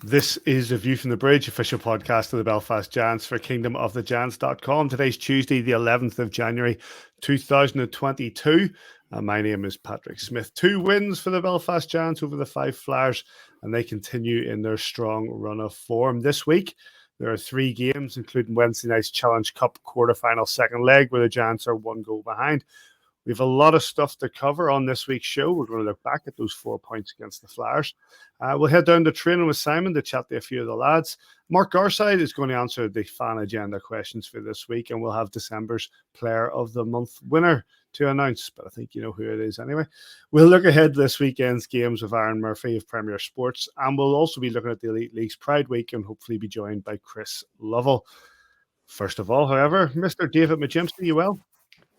This is the View from the Bridge, official podcast of the Belfast Giants for kingdomofthegiants.com. Today's Tuesday, the 11th of January, 2022. My name is Patrick Smith. 2 wins for the Belfast Giants over the Fife Flyers, and they continue in their strong run of form. This week, there are 3 games, including Wednesday night's Challenge Cup quarterfinal second leg, where the Giants are 1 goal behind. We have a lot of stuff to cover on this week's show. We're going to look back at those 4 points against the Flyers. We'll head down to training with Simon to chat to a few of the lads. Mark Garside is going to answer the fan agenda questions for this week, and we'll have December's Player of the Month winner to announce, but I think you know who it is anyway. We'll look ahead to this weekend's games with Aaron Murphy of Premier Sports, and we'll also be looking at the Elite League's Pride Week and hopefully be joined by Chris Lovell. First of all, however, Mr. David McJimsey, you well?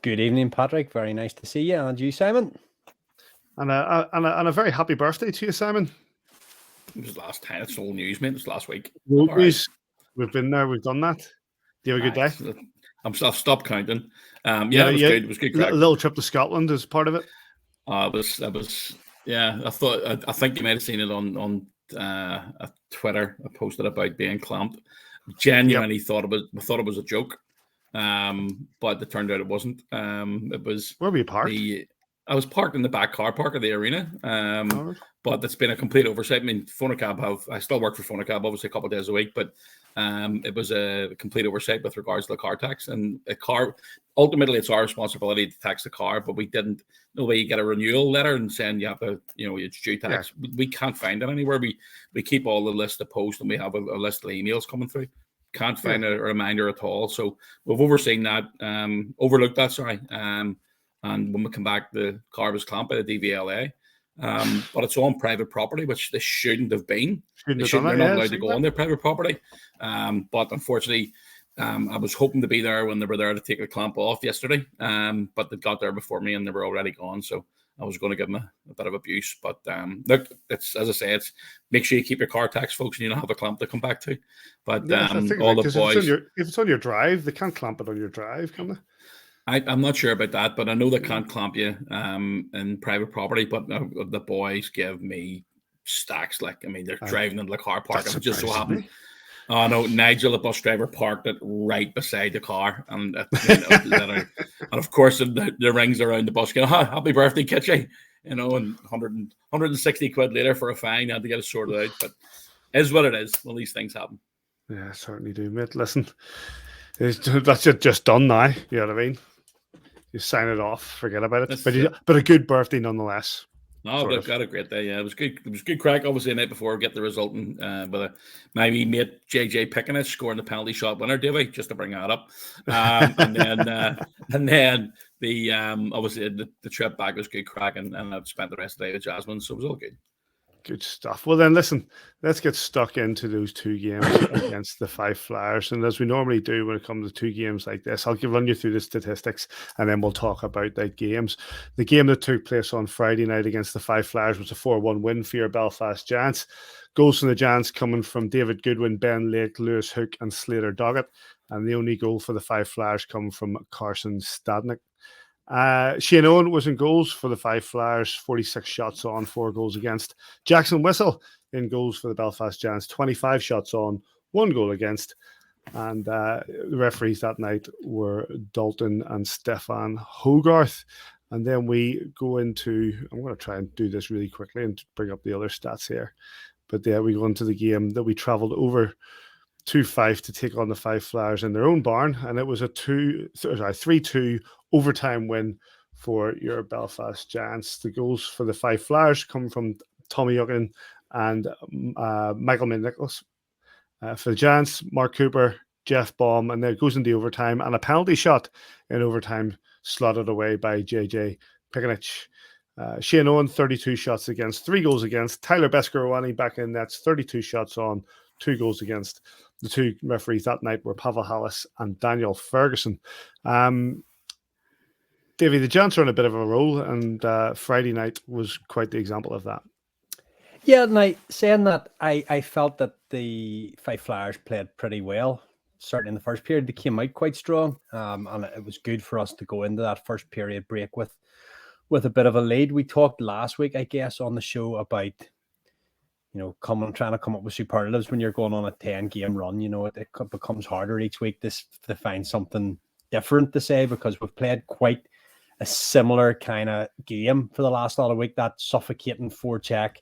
Good evening, Patrick. Very nice to see you. And you, Simon? And a very happy birthday to you, Simon. It was last time. It's old news, mate. It was last week. Old news. We've been there. We've done that. Do you have a good day? I've stopped counting. It was good. It was good. A little trip to Scotland is part of it. It was. Yeah, I think you might have seen it on Twitter. I posted about being clamped. Genuinely thought it was a joke. But it turned out it wasn't. It was. Where were you parked? I was parked in the back car park of the arena. But it's been a complete oversight. I mean, Phonacab I still work for Phonacab, obviously a couple of days a week, but it was a complete oversight with regards to the car tax. And a car, ultimately, it's our responsibility to tax the car, but we didn't. No way you get a renewal letter and saying you have to, it's due tax. Yeah. We can't find it anywhere. We keep all the list of posts and we have a list of emails coming through. Can't find a reminder at all. So we've overlooked that, sorry. And when we come back, the car was clamped by the DVLA. But it's on private property, which they shouldn't have been. They're not allowed to go on their private property. But unfortunately, I was hoping to be there when they were there to take the clamp off yesterday. But they got there before me and they were already gone. So I was going to give them a bit of abuse. But look, it's, as I say, it's make sure you keep your car tax, folks, and you don't have a clamp to come back to. But all the boys... If it's on your drive, they can't clamp it on your drive, can they? I'm not sure about that, but I know they can't clamp you in private property. But the boys give me stacks. They're driving into the car park, and it just so happened. Oh no, Nigel, the bus driver, parked it right beside the car, and and of course the rings around the bus going, "Happy birthday, Kitchy," and 160 quid later for a fine. I had to get it sorted out, but it is what it is. Well, these things happen. Yeah, certainly do, mate. Listen, that's just done now. You know what I mean? You sign it off, forget about it. But a good birthday nonetheless. No, I've got a great day. Yeah, it was good. It was good crack. Obviously, the night before we get the result, but my mate JJ Pickenich scoring the penalty shot winner, Davy, just to bring that up. And then the obviously the trip back was good crack, and I've spent the rest of the day with Jasmine, so it was all good. Good stuff. Well, then, listen, let's get stuck into those 2 games against the Fife Flyers. And as we normally do when it comes to 2 games like this, I'll run you through the statistics and then we'll talk about the games. The game that took place on Friday night against the Fife Flyers was a 4-1 win for your Belfast Giants. Goals from the Giants coming from David Goodwin, Ben Lake, Lewis Hook and Slater Doggett. And the only goal for the Fife Flyers coming from Carson Stadnick. Shane Owen was in goals for the Fife Flyers, 46 shots on, 4 goals against. Jackson Whistle in goals for the Belfast Giants, 25 shots on, 1 goal against. And the referees that night were Dalton and Stefan Hogarth. And then we go into, I'm going to try and do this really quickly and bring up the other stats here. But yeah, we go into the game that we travelled over to Fife to take on the Fife Flyers in their own barn. And it was a 3-2 overtime win for your Belfast Giants. The goals for the Fife Flyers come from Tommy Yuckin and Michael Nicholas. For the Giants, Mark Cooper, Jeff Baum, and then it goes into overtime, and a penalty shot in overtime slotted away by JJ Pickenich. Shane Owen, 32 shots against, 3 goals against. Tyler Beskorowany back in nets, 32 shots on, 2 goals against. The 2 referees that night were Pavel Hallis and Daniel Ferguson. Davey, the Giants are on a bit of a roll, and Friday night was quite the example of that. Yeah, and saying that, I felt that the Fife Flyers played pretty well. Certainly in the first period, they came out quite strong, and it was good for us to go into that first period break with a bit of a lead. We talked last week, I guess, on the show about trying to come up with superlatives when you're going on a 10-game run. It becomes harder each week to find something different to say, because we've played quite a similar kind of game for the last lot of week. That suffocating forecheck,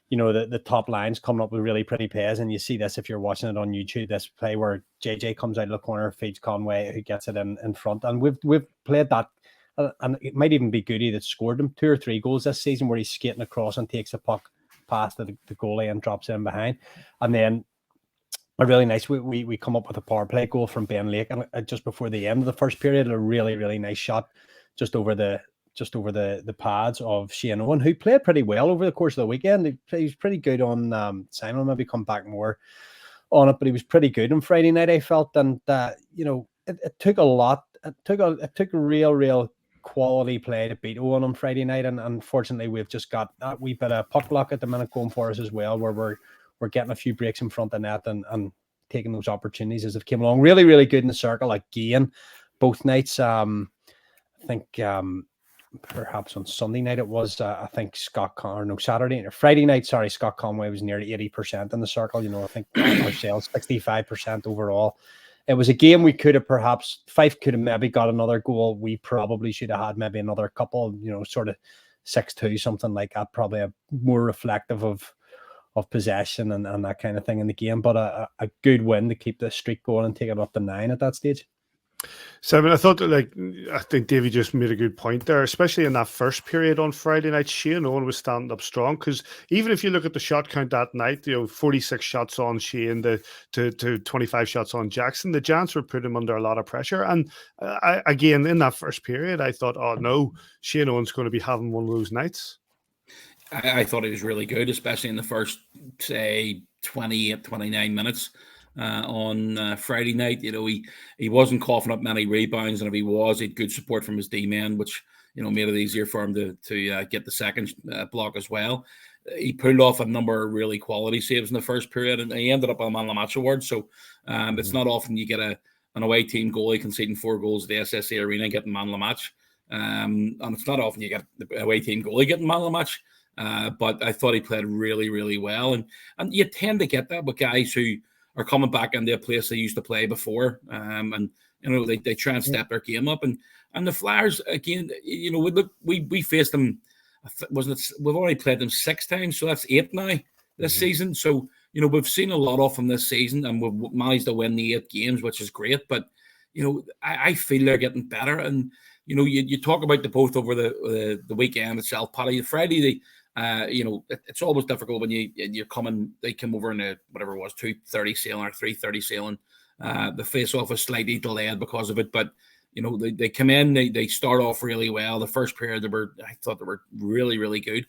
the top line's coming up with really pretty plays, and you see this if you're watching it on YouTube. This play where JJ comes out of the corner, feeds Conway, who gets it in front, and we've played that. And it might even be Goody that scored him 2 or 3 goals this season, where he's skating across and takes a puck past the goalie and drops in behind. And then a really nice, we come up with a power play goal from Ben Lake, and just before the end of the first period, a really, really nice shot just over the pads of Shane Owen, who played pretty well over the course of the weekend. He was pretty good on Simon. Maybe come back more on it, but he was pretty good on Friday night, I felt. And it took a lot. It took a real quality play to beat Owen on Friday night, and unfortunately we've just got that wee bit of puck luck at the minute going for us as well, where we're getting a few breaks in front of net and taking those opportunities as it came along. Really, really good in the circle again both nights. I think perhaps on Sunday night it was I think Friday night, Scott Conway was nearly 80% in the circle. I think ourselves 65% overall. It was a game we could have Fife could have maybe got another goal. We probably should have had maybe another couple, sort of 6-2, something like that, probably a more reflective of possession and that kind of thing in the game. But a good win to keep the streak going and take it up to 9 at that stage. Simon, I think Davey just made a good point there, especially in that first period on Friday night. Shane Owen was standing up strong, because even if you look at the shot count that night, 46 shots on Shane to 25 shots on Jackson, the Giants were putting him under a lot of pressure. And again, in that first period, I thought, oh no, Shane Owen's going to be having one of those nights. I thought he was really good, especially in the first, say, 29 minutes. On Friday night, he wasn't coughing up many rebounds, and if he was, he had good support from his D-men, which made it easier for him to get the second block as well. He pulled off a number of really quality saves in the first period, and he ended up on Man of the Match award. So it's not often you get an away team goalie conceding 4 goals at the SSE Arena getting Man of the Match, and it's not often you get the away team goalie getting Man of the Match. But I thought he played really, really well, and you tend to get that with guys who are coming back into a place they used to play before, and they try and step their game up. And the Flyers again, we faced them. We've already played them 6 times, so that's 8 now this season. So we've seen a lot of them this season, and we've managed to win the 8 games, which is great. But I feel they're getting better, and you talk about the both over the weekend itself, Paddy. Friday, it's always difficult when they come over in a whatever it was 2:30 sailing or 3:30 sailing. The face-off was slightly delayed because of it, but they come in, they start off really well. The first period I thought they were really, really good,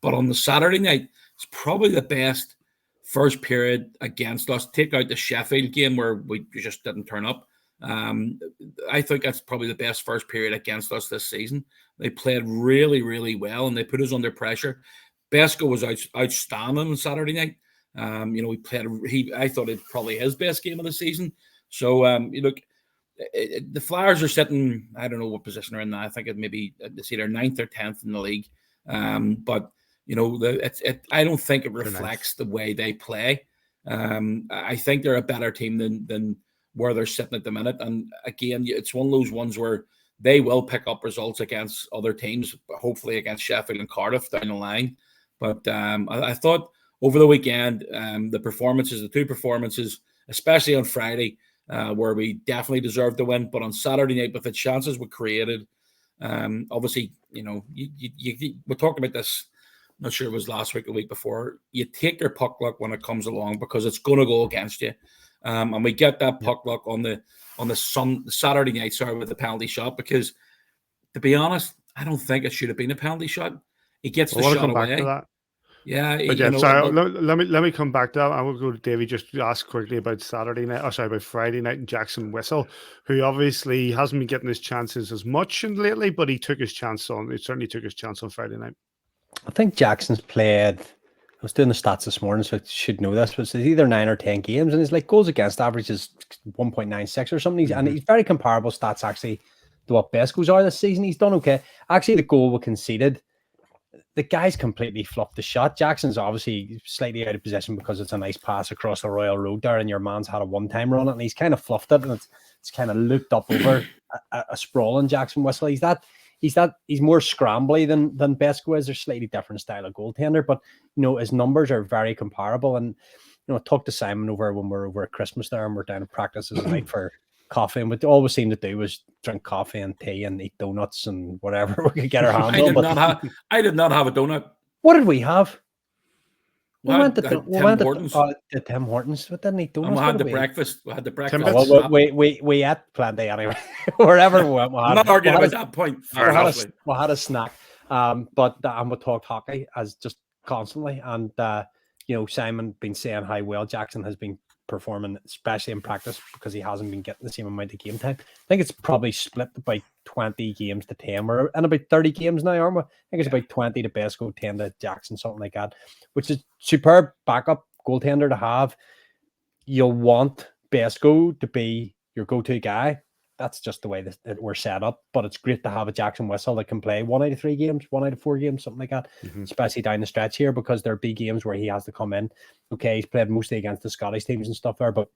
but on the Saturday night, it's probably the best first period against us. Take out the Sheffield game where we just didn't turn up. I think that's probably the best first period against us this season. They played really, really well, and they put us under pressure. Besko was outstanding on Saturday night. I thought it probably his best game of the season. So the Flyers are sitting, I don't know what position they're in now. I think it's either 9th or 10th in the league. But I don't think it reflects the way they play. I think they're a better team than where they're sitting at the minute. And again, it's one of those ones where they will pick up results against other teams, hopefully against Sheffield and Cardiff down the line. But I thought over the weekend, the 2 performances, especially on Friday, where we definitely deserved to win, but on Saturday night, with the chances we created, obviously, we talked about this, I'm not sure it was last week or the week before, you take your puck luck when it comes along, because it's going to go against you. And we get that puck luck on the Saturday night, with the penalty shot, because to be honest, I don't think it should have been a penalty shot. He gets the shot away. Yeah, let me come back to that. I will go to Davey just to ask quickly about about Friday night and Jackson Whistle, who obviously hasn't been getting his chances as much lately, but he certainly took his chance on Friday night. I think Jackson's played, I was doing the stats this morning, so I should know this, but it's either 9 or 10 games, and his goals against average is 1.96 or something. And he's very comparable stats actually to what Besko's are this season. He's done okay. Actually, the goal we conceded, the guy's completely fluffed the shot. Jackson's obviously slightly out of position because it's a nice pass across the Royal Road there, and your man's had a one-timer on it, and he's kind of fluffed it, and it's kind of looked up over a sprawling Jackson Whistle. He's more scrambly than Besko is. They're slightly different style of goaltender, but his numbers are very comparable. And I talked to Simon over when we're over at Christmas there, and we're down at practices at night for coffee, and what they always seemed to do was drink coffee and tea and eat donuts and whatever we could get our hands on. I did not have a donut. What did we have? We went to Tim Hortons. We didn't eat donuts. And we had the breakfast. We had the breakfast. We ate plenty anyway. Wherever we went, I'm not arguing about that point. We had a snack. And we talked hockey as just constantly. And Simon been saying how well Jackson has been performing, especially in practice, because he hasn't been getting the same amount of game time. I think it's probably split about 20 games to 10. We're in about 30 games now, aren't we? I think it's about 20 to Besko, 10 to Jackson, something like that, which is superb backup goaltender to have. You'll want Besko to be your go-to guy. That's just the way that we're set up. But it's great to have a Jackson Whistle that can play 1 out of 3 games, 1 out of 4 games, something like that, especially down the stretch here, because there are big games where he has to come in. Okay, he's played mostly against the Scottish teams and stuff there, but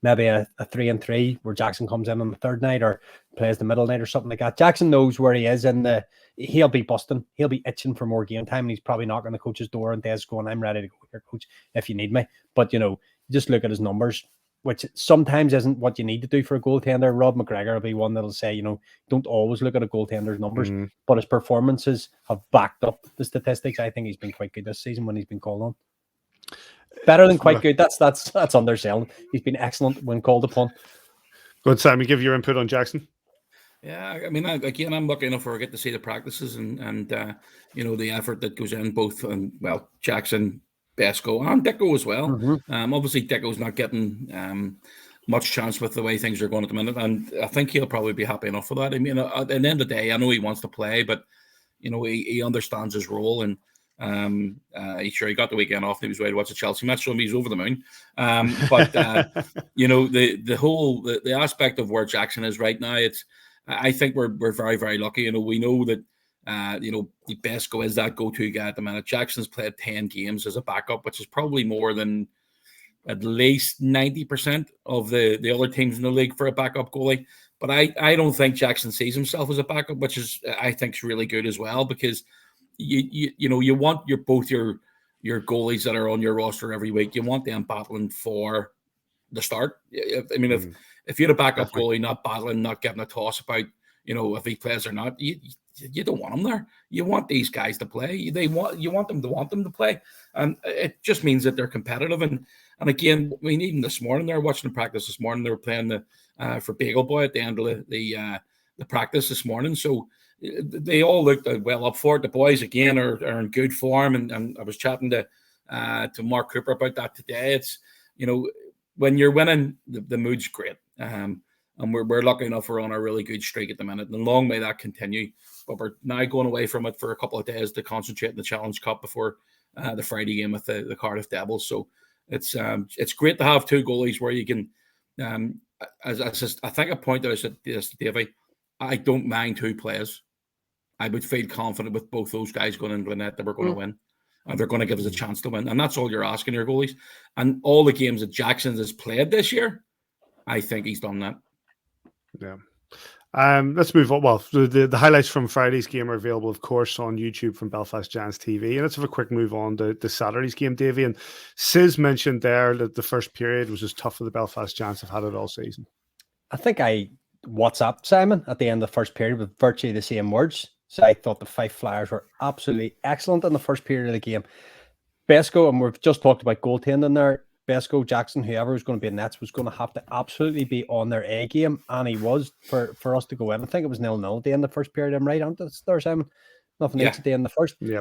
maybe a 3-3 where Jackson comes in on the third night or plays the middle night or something like that. Jackson knows where he is, and he'll be busting. He'll be itching for more game time, and he's probably knocking the coach's door and Des going, "I'm ready to go here, coach, if you need me." But, just look at his numbers, which sometimes isn't what you need to do for a goaltender. Rob McGregor will be one that'll say, don't always look at a goaltender's numbers, but his performances have backed up the statistics. I think he's been quite good this season when he's been called on. Better than quite good. That's underselling. He's been excellent when called upon. Good, Simon. Give your input on Jackson. Yeah, I mean, again, I'm lucky enough where I get to see the practices and the effort that goes in both on Jackson, Besko, and Dicko as well. Obviously, Dicko's not getting much chance with the way things are going at the minute, and I think he'll probably be happy enough for that. I mean, at the end of the day, I know he wants to play, but he understands his role, and he got the weekend off and he was ready to watch the Chelsea match, so he's over the moon. But the aspect of where Jackson is right now, I think we're very, very lucky. We know that Besko is that go-to guy at the minute. Jackson's played 10 games as a backup, which is probably more than at least 90% of the other teams in the league for a backup goalie. But I don't think Jackson sees himself as a backup, which is I think is really good as well, because you want your goalies that are on your roster every week. You want them battling for the start. I mean, if you're a backup goalie not battling, not getting a toss about if he plays or not, you don't want him there. You want these guys to play. You want them to play, and it just means that they're competitive. And again, I mean, even this morning they're watching the practice this morning. They were playing for Bagel Boy at the end of the practice this morning. So they all looked well up for it. The boys again are in good form, and I was chatting to Mark Cooper about that today. It's when you're winning, the mood's great, and we're lucky enough we're on a really good streak at the minute, and long may that continue. But we're now going away from it for a couple of days to concentrate on the Challenge Cup before the Friday game with the Cardiff Devils. So it's great to have 2 goalies where you can, as I think I pointed out this to Davy, I don't mind 2 players. I would feel confident with both those guys going into the net that we're going to win. And they're going to give us a chance to win. And that's all you're asking your goalies. And all the games that Jackson has played this year, I think he's done that. Yeah. Let's move on. Well, the highlights from Friday's game are available, of course, on YouTube from Belfast Giants TV. And let's have a quick move on to Saturday's game, Davy. And Sis mentioned there that the first period was as tough as the Belfast Giants have had it all season. I think I WhatsApped Simon at the end of the first period with virtually the same words. So I thought the Fife Flyers were absolutely excellent in the first period of the game. Besko, and we've just talked about goaltending there, Besko, Jackson, whoever was going to be in nets was going to have to absolutely be on their A game, and he was for us to go in. I think it was 0-0 at the end of the first period. I'm right, aren't it, there, Simon? Nothing else at the end of the first. Yeah.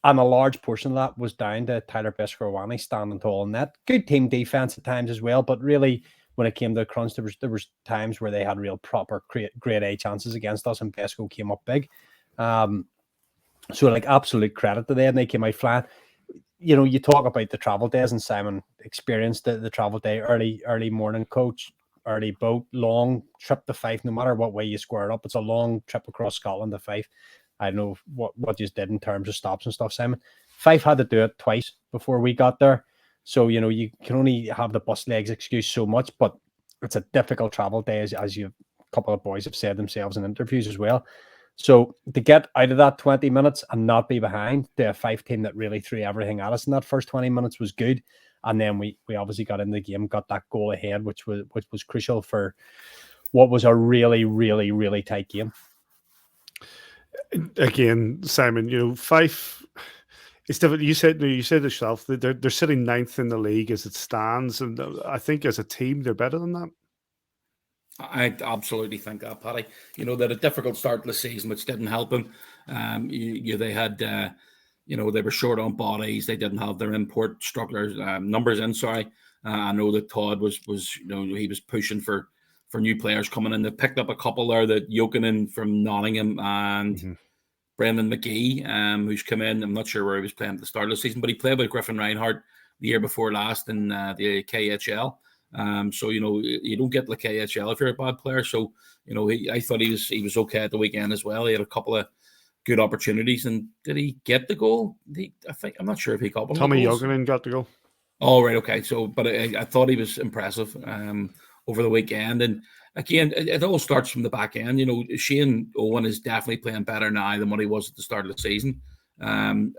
And a large portion of that was down to Tyler Beskorowany standing tall in net. Good team defense at times as well, but really when it came to the crunch, there was times where they had real proper grade A chances against us, and Besko came up big. So absolute credit to them. They came out flat. You talk about the travel days, and Simon experienced the travel day, early morning coach, early boat, long trip to Fife, no matter what way you square it up. It's a long trip across Scotland to Fife. I don't know what you did in terms of stops and stuff, Simon. Fife had to do it twice before we got there. So, you know, you can only have the bus legs excuse so much, but it's a difficult travel day, as you, a couple of boys have said themselves in interviews as well. So to get out of that 20 minutes and not be behind the Fife team that really threw everything at us in that first 20 minutes was good. And then we obviously got in the game, got that goal ahead, which was crucial for what was a really, really, really tight game. Again, Simon, you know, Fife, it's different. You said yourself that they're sitting 9th in the league as it stands, and I think as a team they're better than that. I absolutely think that, Paddy. You know, they had a difficult start to the season, which didn't help them. They had, you know, they were short on bodies. They didn't have their import strugglers numbers in. Sorry, I know that Todd was you know, he was pushing for new players coming in. They picked up a couple there, that Jokinen from Nottingham and Brendan McGee, who's come in. I'm not sure where he was playing at the start of the season, but he played with Griffin Reinhardt the year before last in the KHL. So, you know, you don't get the KHL if you're a bad player. So, you know, I thought he was okay at the weekend as well. He had a couple of good opportunities. And did he get the goal? I'm not sure if he got one. Tommy Jokinen got the goal. Oh, right, okay. So, but I thought he was impressive over the weekend. And again, it all starts from the back end. You know, Shane Owen is definitely playing better now than what he was at the start of the season.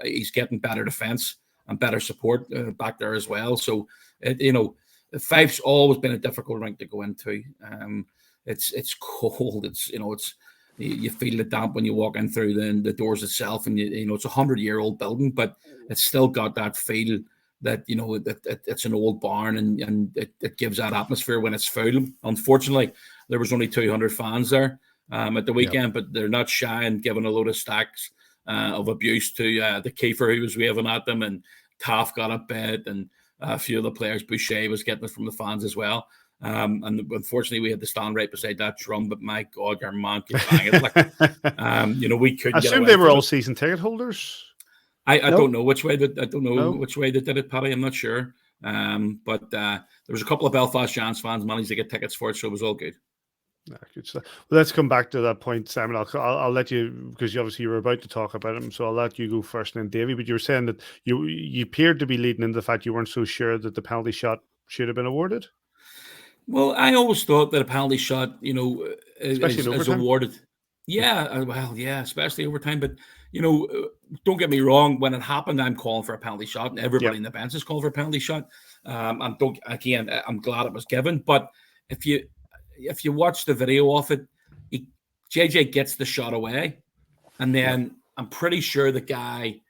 He's getting better defense and better support back there as well. So, you know, Fife's always been a difficult rink to go into. It's cold. You feel the damp when you walk in through the doors itself, and you know it's a 100-year-old building, but it's still got that feel that, you know, it's an old barn, and it gives that atmosphere when it's full. Unfortunately, there was only 200 fans there at the weekend, but they're not shy and giving a load of stacks of abuse to the Keefe who was waving at them, and Taff got a bit, and a few of the players, Boucher was getting it from the fans as well. And unfortunately, we had to stand right beside that drum. But my God, your man could bang it. Like, you know, we couldn't. I assume they were all season ticket holders. I don't know which way which way they did it, Paddy. I'm not sure. But there was a couple of Belfast Giants fans managed to get tickets for it, so it was all good. Yeah, good stuff. Well, let's come back to that point, Simon. I'll let you, because obviously you were about to talk about him, so I'll let you go first, and then Davy. But you were saying that you appeared to be leading into the fact you weren't so sure that the penalty shot should have been awarded. Well, I always thought that a penalty shot, you know, is awarded. Yeah, well, yeah, especially overtime. But, you know, don't get me wrong. When it happened, I'm calling for a penalty shot, and everybody in the bench is calling for a penalty shot. And I'm glad it was given. But if you watch the video of it, JJ gets the shot away, and then I'm pretty sure the guy,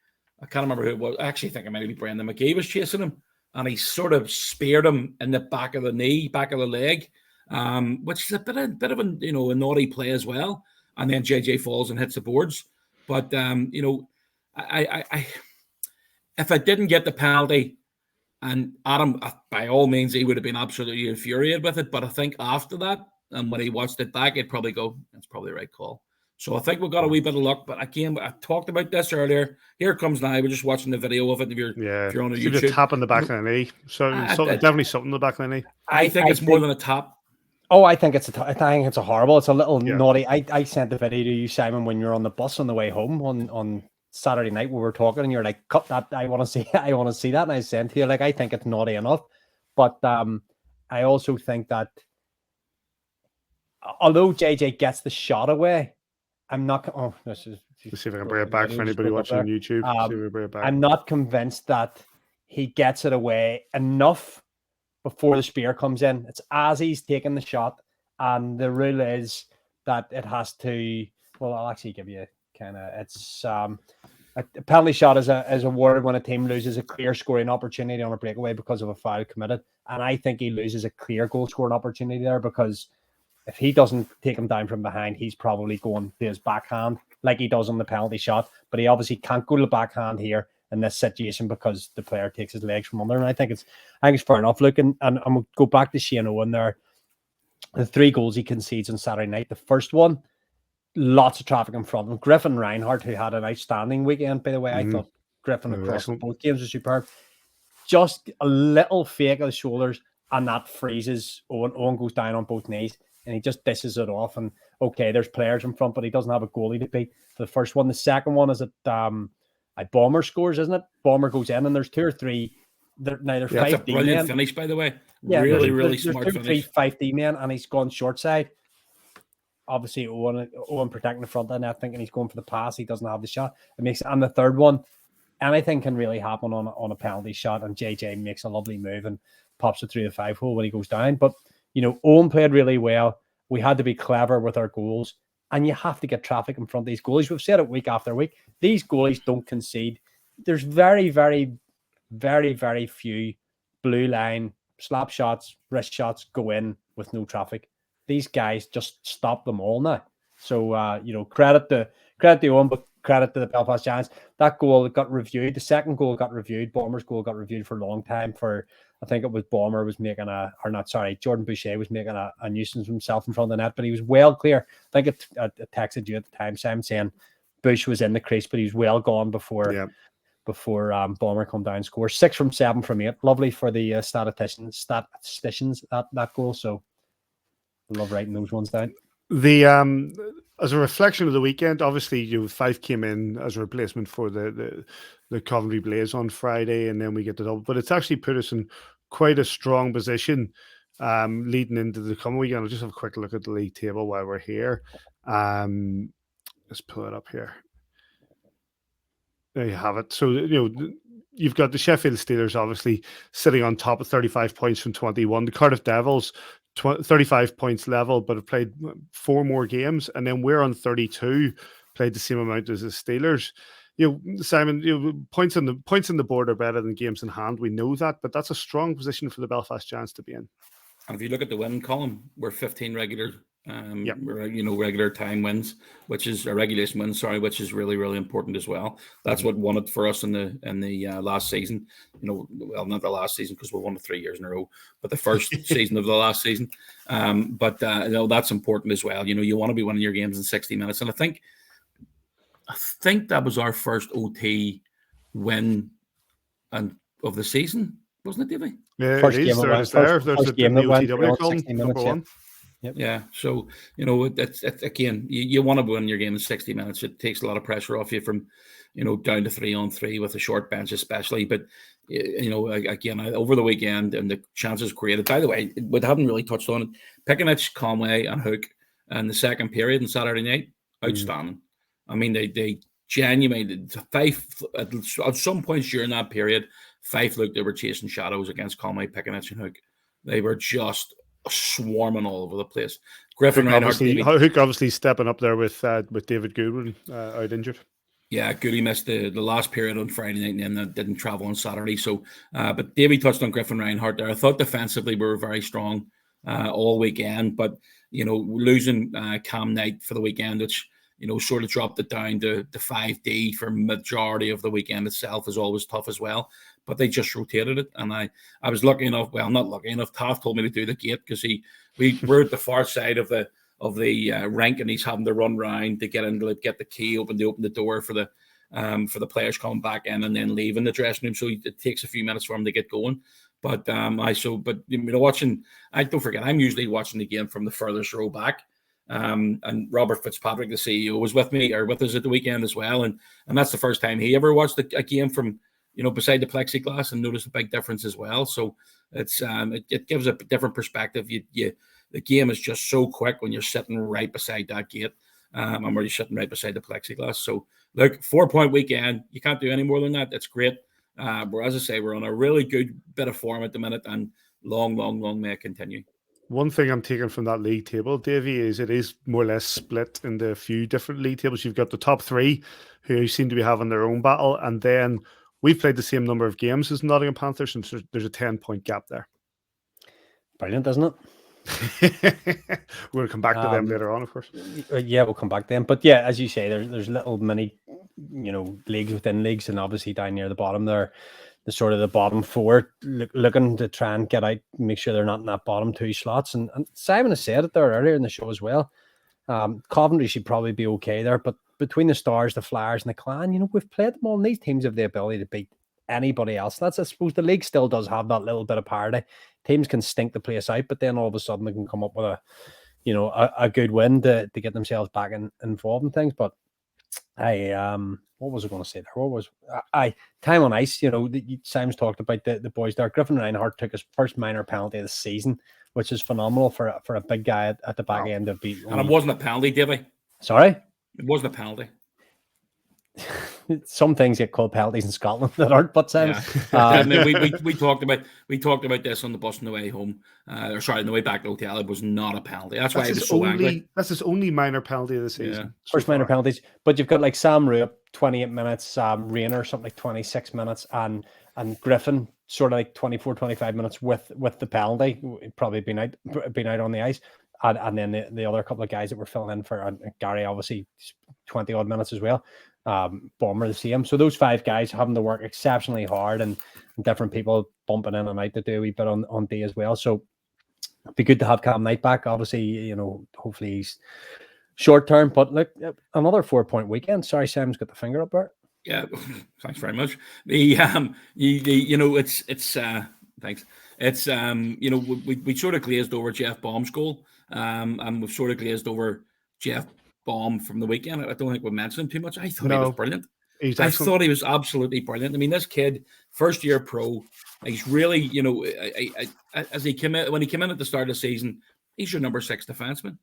I can't remember who it was. I actually think it might be Brendan McGee was chasing him, and he sort of speared him in the back of the knee, back of the leg, which is a bit of a, you know, a naughty play as well. And then JJ falls and hits the boards. But you know, I if I didn't get the penalty, and Adam, by all means, he would have been absolutely infuriated with it. But I think after that, and when he watched it back, he'd probably go, "That's probably the right call." So I think we got a wee bit of luck. But again, I talked about this earlier. Here it comes now. We're just watching the video of it. If you're on YouTube, just tap on the back of the knee. So definitely something in the back of the knee. I think it's more than a tap. Oh, I think it's a horrible. It's a little naughty. I sent the video to you, Simon, when you're on the bus on the way home on Saturday night. We were talking, and you're like, "Cut that! I want to see that." And I sent to you, like, I think it's naughty enough, but I also think that although JJ gets the shot away, I'm not. Oh, let's see if I can bring it back for anybody watching on YouTube. See if we bring it back. I'm not convinced that he gets it away enough before the spear comes in. It's as he's taking the shot, and the rule is that it has to. Well, I'll actually give you it's a penalty shot is awarded when a team loses a clear scoring opportunity on a breakaway because of a foul committed, and I think he loses a clear goal scoring opportunity there, because if he doesn't take him down from behind, he's probably going to his backhand like he does on the penalty shot, but he obviously can't go to the backhand here in this situation because the player takes his legs from under. And I think it's fair enough. Look, and I'm going to go back to Shane Owen there. The 3 goals he concedes on Saturday night. The first one, lots of traffic in front of him. Griffin Reinhardt, who had an outstanding weekend, by the way. I thought Griffin across both games was superb. Just a little fake of the shoulders, and that freezes Owen. Owen goes down on both knees. and he just dishes it off. And okay, there's players in front, but he doesn't have a goalie to beat for the first one. The second one is at Bomber scores, isn't it? Bomber goes in, and there's 2 or 3. They're 5D That's a brilliant men. finish, by the way. Yeah, really there's smart 2 or 3 finish. 5D men, and he's gone short side. Obviously, Owen protecting the front end, I thinking he's going for the pass. He doesn't have the shot. And the third one, anything can really happen on a penalty shot, and JJ makes a lovely move and pops it through the 5-hole when he goes down. But Owen played really well. We had to be clever with our goals, and you have to get traffic in front of these goalies. We've said it week after week. These goalies don't concede. There's very, very, very, very few blue line slap shots, wrist shots go in with no traffic. These guys just stop them all now. So credit to Owen, but credit to the Belfast Giants. That goal got reviewed. The second goal got reviewed. Bomber's goal got reviewed for a long time. I think it was Bomber was making Jordan Boucher was making a nuisance of himself in front of the net, but he was well clear. I think I texted you at the time, Simon, saying Bush was in the crease, but he was well gone before Bomber come down and score. 6 from 7 from 8. Lovely for the statisticians that goal. So I love writing those ones down. The as a reflection of the weekend, obviously Fife came in as a replacement for the Coventry Blaze on Friday, and then we get the double. But it's actually put us in quite a strong position leading into the coming weekend. I'll just have a quick look at the league table while we're here. Let's pull it up here. There you have it. So you've got the Sheffield Steelers obviously sitting on top of 35 points from 21. The Cardiff Devils 35 points level, but have played 4 more games, and then we're on 32, played the same amount as the Steelers. Simon, points on the board are better than games in hand. We know that, but that's a strong position for the Belfast Giants to be in. And if you look at the win column, we're 15 regular, regular time wins, which is a regulation win, which is really, really important as well. That's what won it for us in the last season. Well, not the last season because we won it 3 years in a row, but the first season of the last season. But that's important as well. You want to be winning your games in 60 minutes, and I think that was our first OT win of the season, wasn't it, Davy? Yeah, first it is. There's game that went OTW column, 60 minutes. #1. Yep. Yeah, so it's again, you want to win your game in 60 minutes. It takes a lot of pressure off you from down to 3-on-3 with a short bench, especially. But again, over the weekend and the chances created. By the way, we haven't really touched on it. Pickenich, Conway, and Hook in the second period on Saturday night, outstanding. I mean, they genuinely Fife at some points during that period, Fife looked they were chasing shadows against Conway, Pickenich, and Hook. They were just swarming all over the place. Griffin Reinhardt, Hook obviously stepping up there with David Goodwin out injured. Yeah, Goody missed the last period on Friday night and then didn't travel on Saturday. So, but Davey touched on Griffin Reinhardt there. I thought defensively we were very strong all weekend, but losing Cam Knight for the weekend, which sort of dropped it down to 5D for majority of the weekend itself, is always tough as well. But they just rotated it, and I was lucky enough. Well, not lucky enough. Taft told me to do the gate because we're at the far side of the rink, and he's having to run round to get the key open to open the door for the players coming back in and then leaving the dressing room. So it takes a few minutes for him to get going. But watching. I don't forget. I'm usually watching the game from the furthest row back. And Robert Fitzpatrick, the CEO, was with us at the weekend as well, and that's the first time he ever watched a game from beside the plexiglass and noticed a big difference as well. So it's it gives a different perspective. The game is just so quick when you're sitting right beside that gate. I'm already sitting right beside the plexiglass. So look, 4-point weekend, you can't do any more than that. That's great. But as I say, we're on a really good bit of form at the minute, and long may it continue. One thing I'm taking from that league table, Davey, is it is more or less split into a few different league tables. You've got the top 3 who seem to be having their own battle, and then we've played the same number of games as Nottingham Panthers, and there's a 10-point gap there. Brilliant, isn't it? We're going to come back to them later on, of course. Yeah, we'll come back to them. But yeah, as you say, there's little mini, leagues within leagues, and obviously down near the bottom there, the sort of the bottom 4 looking to try and get out, make sure they're not in that bottom 2 slots. And Simon has said it there earlier in the show as well. Coventry should probably be okay there, but between the Stars, the Flyers, and the Clan, we've played them all, and these teams have the ability to beat anybody else. That's, I suppose, the league still does have that little bit of parity. Teams can stink the place out, but then all of a sudden they can come up with a good win to get themselves back involved in things. But what was I going to say there? What was time on ice? Simon's talked about the boys there. Griffin Reinhardt took his first minor penalty of the season, which is phenomenal for a big guy at the back end of beat. And it wasn't a penalty, Davy. Sorry, it wasn't a penalty. Some things get called penalties in Scotland that aren't, but Simon. We talked about this on the bus on the way home. On the way back to the hotel. It was not a penalty. That's why I was so angry. That's his only minor penalty of the season. Yeah. First minor penalties, but you've got like Sam Rupp, 28 minutes, Rayner, something like 26 minutes, and Griffin, sort of like 24, 25 minutes with the penalty, probably been out on the ice. And then the other couple of guys that were filling in for Gary, obviously 20 odd minutes as well. Bomber the same. So those 5 guys having to work exceptionally hard, and different people bumping in and out to do a wee bit on day as well. So it'd be good to have Cam Knight back. Obviously, hopefully he's short term. But look, another 4-point weekend. Sorry, Sam's got the finger up there. Yeah, thanks very much. It's thanks. It's we sort of glazed over Jeff Baum's goal, and we've sort of glazed over Jeff Baum from the weekend. I don't think we mentioned him too much. I thought he was brilliant. I thought he was absolutely brilliant. I mean, this kid, first year pro, he's really, as he came in, when he came in at the start of the season, he's your number 6 defenseman.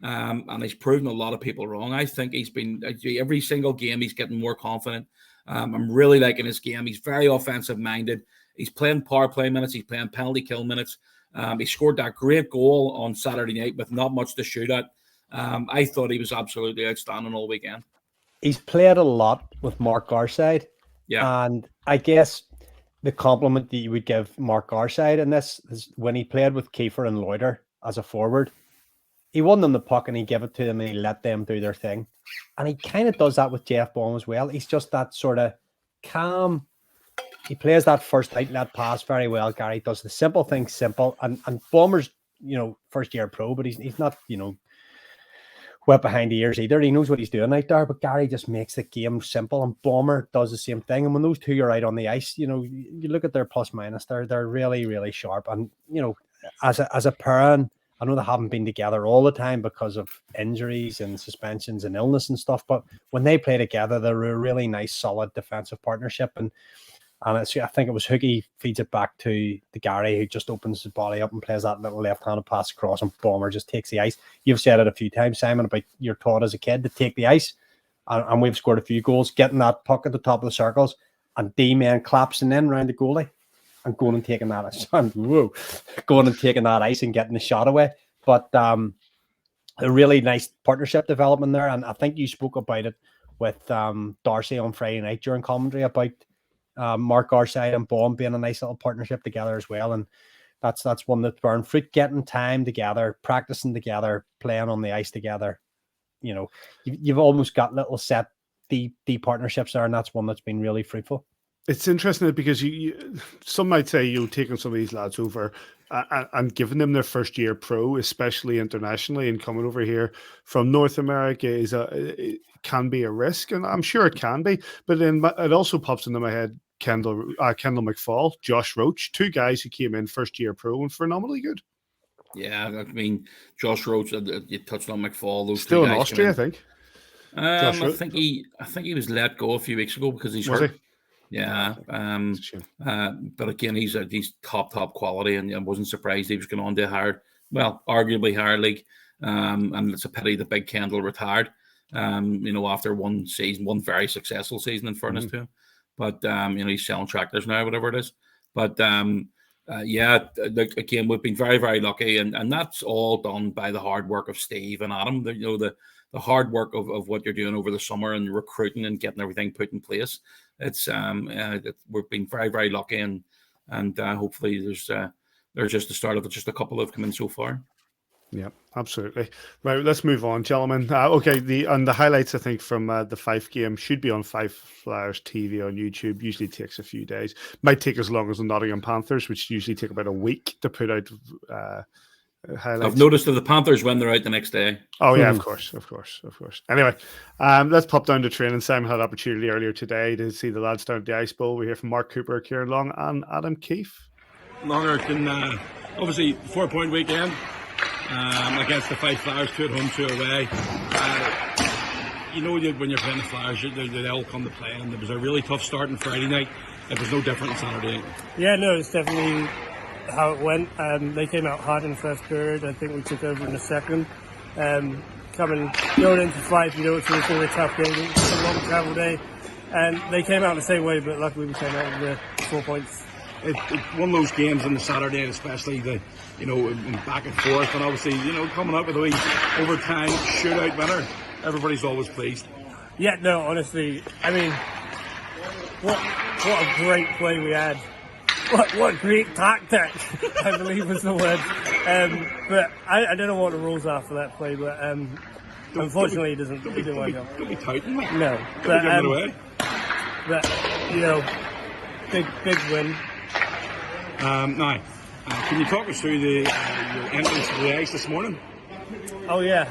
And he's proven a lot of people wrong. I think he's been, every single game, he's getting more confident. I'm really liking his game. He's very offensive minded. He's playing power play minutes. He's playing penalty kill minutes. He scored that great goal on Saturday night with not much to shoot at. I thought he was absolutely outstanding all weekend. He's played a lot with Mark Garside. Yeah. And I guess the compliment that you would give Mark Garside in this is when he played with Keefe and Loiter as a forward, he won them the puck and he gave it to them and he let them do their thing. And he kind of does that with Jeff Baum as well. He's just that sort of calm. He plays that first outlet pass very well. Gary does the simple things simple. And Baumer's, first year pro, but he's not, wet behind the ears either. He knows what he's doing out there, but Gary just makes the game simple, and Baumer does the same thing. And when those two are out on the ice, you look at their plus minus, they're really, really sharp. And as a pair, I know they haven't been together all the time because of injuries and suspensions and illness and stuff, but when they play together, they're a really nice, solid defensive partnership. And I think it was Hookie feeds it back to Gary, who just opens his body up and plays that little left-handed pass across, and Baumer just takes the ice. You've said it a few times, Simon, about you're taught as a kid to take the ice, and we've scored a few goals getting that puck at the top of the circles, and D-man collapsing in around the goalie and going and taking that ice. Going and taking that ice and getting the shot away. But a really nice partnership development there, and I think you spoke about it with Darcy on Friday night during commentary about Mark Garside and Baum being a nice little partnership together as well. And that's one that's bearing fruit, getting time together, practicing together, playing on the ice together. You've almost got little set D partnerships there, and that's one that's been really fruitful. It's interesting because some might say taking some of these lads over and giving them their first year pro, especially internationally, and coming over here from North America it can be a risk, and I'm sure it can be. But then it also pops into my head Kendall McFall, Josh Roach, 2 guys who came in first year pro and phenomenally good. Yeah, I mean, Josh Roach, you touched on McFall. Those still in Austria, I think. I think he was let go a few weeks ago because he's hurt. Yeah, but again, he's top quality, and I wasn't surprised he was going on to arguably higher league. And it's a pity that Big Kendall retired. After one very successful season, in fairness to him. But he's selling tractors now, whatever it is. But again, we've been very, very lucky, and that's all done by the hard work of Steve and Adam. The hard work of what you're doing over the summer and recruiting and getting everything put in place. It's we've been very, very lucky, and hopefully there's just the start of it. Just a couple have come in so far. Yeah, absolutely. Right, let's move on, gentlemen. Okay, the highlights, I think, from the Fife game should be on Fife Flyers TV on YouTube. Usually takes a few days. Might take as long as the Nottingham Panthers, which usually take about a week to put out highlights. I've noticed that the Panthers when they're out the next day. Oh yeah, of course. Anyway, let's pop down to training. Simon had opportunity earlier today to see the lads down at the Ice Bowl. We hear from Mark Cooper, Ciaran Long, and Adam Keefe. Longer than obviously 4-point weekend. against the Fife Flyers, 2 at home, 2 away. You know, when you're playing the Flyers, they all come to play, and it was a really tough start on Friday night. It was no different on Saturday night. Yeah, no, it's definitely how it went. They came out hard in the first period. I think we took over in the second. Going into Fife, you know, it's going to be a tough game. It's a long travel day. And they came out the same way, but luckily we came out with the 4 points. It's one of those games on the Saturday night, especially back and forth, and obviously, coming up with a wee overtime shootout winner, everybody's always pleased. Yeah, no, honestly, I mean, what a great play we had. What great tactic, I believe was the word. But I don't know what the rules are for that play, but unfortunately it didn't work out. Don't be touting, like. No, but big win. Now, can you talk us through your entrance to the ice this morning? Oh yeah,